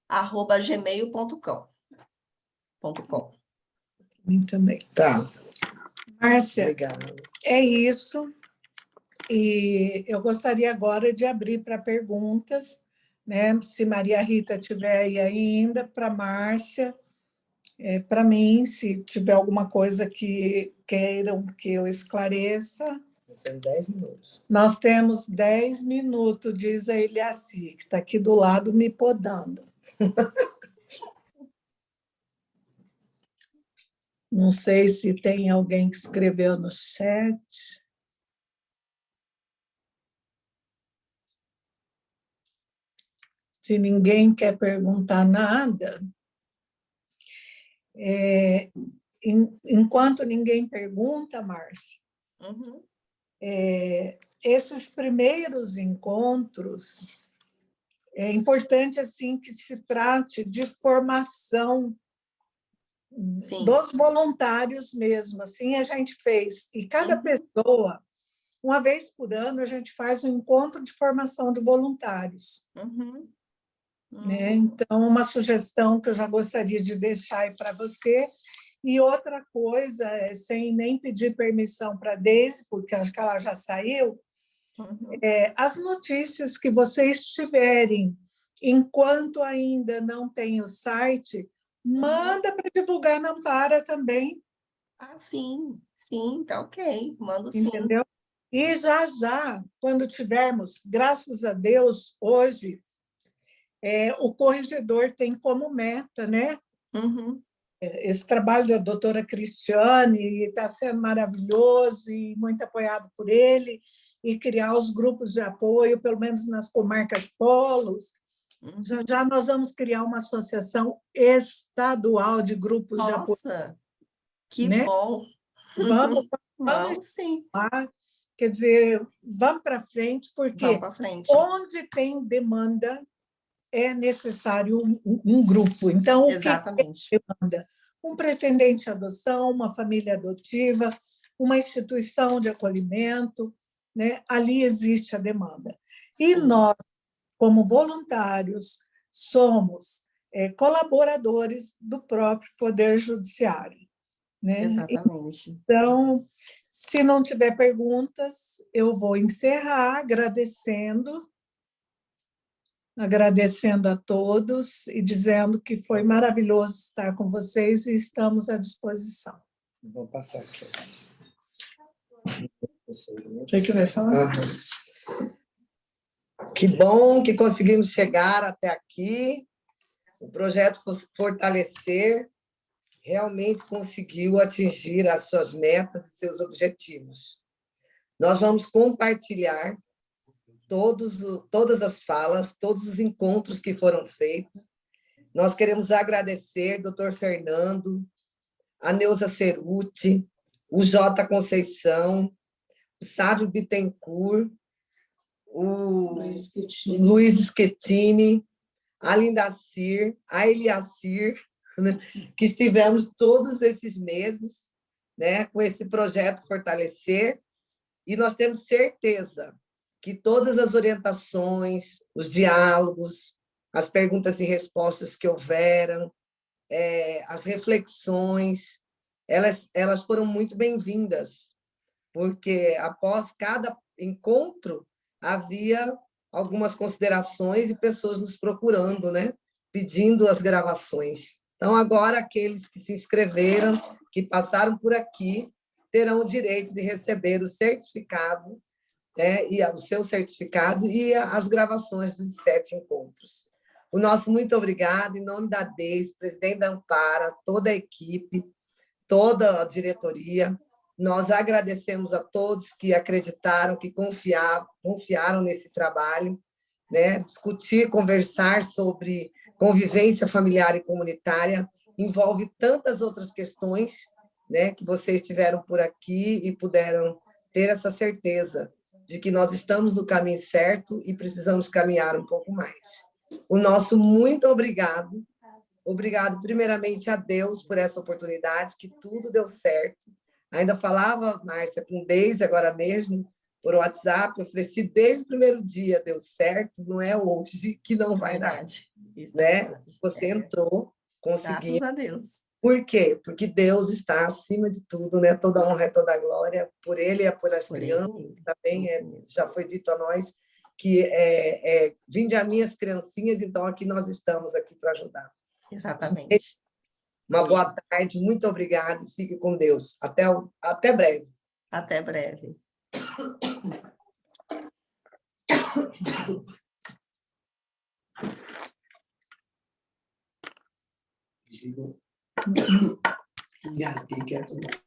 @gmail.com. Muito bem. Tá. Márcia, Obrigado. É isso. E eu gostaria agora de abrir para perguntas, né? Se Maria Rita tiver aí ainda, para Márcia, para mim, se tiver alguma coisa que queiram que eu esclareça. Tem 10 minutos. Nós temos 10 minutos, diz a Eliassi, que está aqui do lado me podando. Não sei se tem alguém que escreveu no chat. Se ninguém quer perguntar nada, enquanto ninguém pergunta, Márcia, Uhum. Esses primeiros encontros, é importante assim que se trate de formação Sim. dos voluntários mesmo. Assim a gente fez. E cada pessoa, uma vez por ano, a gente faz um encontro de formação de voluntários. Uhum. Né? Então, uma sugestão que eu já gostaria de deixar aí para você. E outra coisa, sem nem pedir permissão para a Deise, porque acho que ela já saiu, as notícias que vocês tiverem, enquanto ainda não tem o site, manda para divulgar na Ampara também. Ah, sim, sim, tá ok, mando sim. Entendeu? E já, quando tivermos, graças a Deus, hoje, o corregedor tem como meta, né? Uhum. Esse trabalho da doutora Cristiane está sendo maravilhoso e muito apoiado por ele, e criar os grupos de apoio, pelo menos nas comarcas polos. Já nós vamos criar uma associação estadual de grupos de apoio. Nossa, que né? bom. Vamos Sim. lá. Quer dizer, vamos para frente, porque Vamos para frente. onde tem demanda, é necessário um grupo. Então, Exatamente. O que é demanda? Um pretendente à adoção, uma família adotiva, uma instituição de acolhimento, né? Ali existe a demanda. E Sim. nós, como voluntários, somos colaboradores do próprio Poder Judiciário. Né? Exatamente. Então, se não tiver perguntas, eu vou encerrar agradecendo a todos e dizendo que foi maravilhoso estar com vocês e estamos à disposição. Vou passar aqui. Você que vai falar? Que bom que conseguimos chegar até aqui. O projeto Fortalecer realmente conseguiu atingir as suas metas e seus objetivos. Nós vamos compartilhar todas as falas, todos os encontros que foram feitos. Nós queremos agradecer Dr. Fernando, a Neuza Ceruti, o J. Conceição, o Sávio Bittencourt, o Luiz Schettini, a Lindacir, a Eliacir, né, que estivemos todos esses meses, né, com esse projeto Fortalecer, e nós temos certeza que todas as orientações, os diálogos, as perguntas e respostas que houveram, as reflexões, elas foram muito bem-vindas, porque após cada encontro havia algumas considerações e pessoas nos procurando, né? Pedindo as gravações. Então, agora, aqueles que se inscreveram, que passaram por aqui, terão o direito de receber o certificado, né? E o seu certificado e as gravações dos 7 encontros. O nosso muito obrigado, em nome da Deise, presidente da Ampara, toda a equipe, toda a diretoria. Nós agradecemos a todos que acreditaram, que confiaram nesse trabalho, né? Discutir, conversar sobre convivência familiar e comunitária envolve tantas outras questões, né? Que vocês tiveram por aqui e puderam ter essa certeza de que nós estamos no caminho certo e precisamos caminhar um pouco mais. O nosso muito obrigado. Obrigado, primeiramente, a Deus por essa oportunidade, que tudo deu certo. Ainda falava, Márcia, com Deise agora mesmo, por WhatsApp, eu falei, se desde o primeiro dia deu certo, não é hoje que não vai dar. Né? Você entrou, conseguiu. Graças a Deus. Por quê? Porque Deus está acima de tudo, né? Toda honra e toda glória por Ele e por as crianças. Também já foi dito a nós que vinde a minhas criancinhas, então aqui nós estamos aqui para ajudar. Exatamente. Uma boa tarde, muito obrigada e fique com Deus. Até breve. Até breve. Desligou. Engasguei, que é tudo.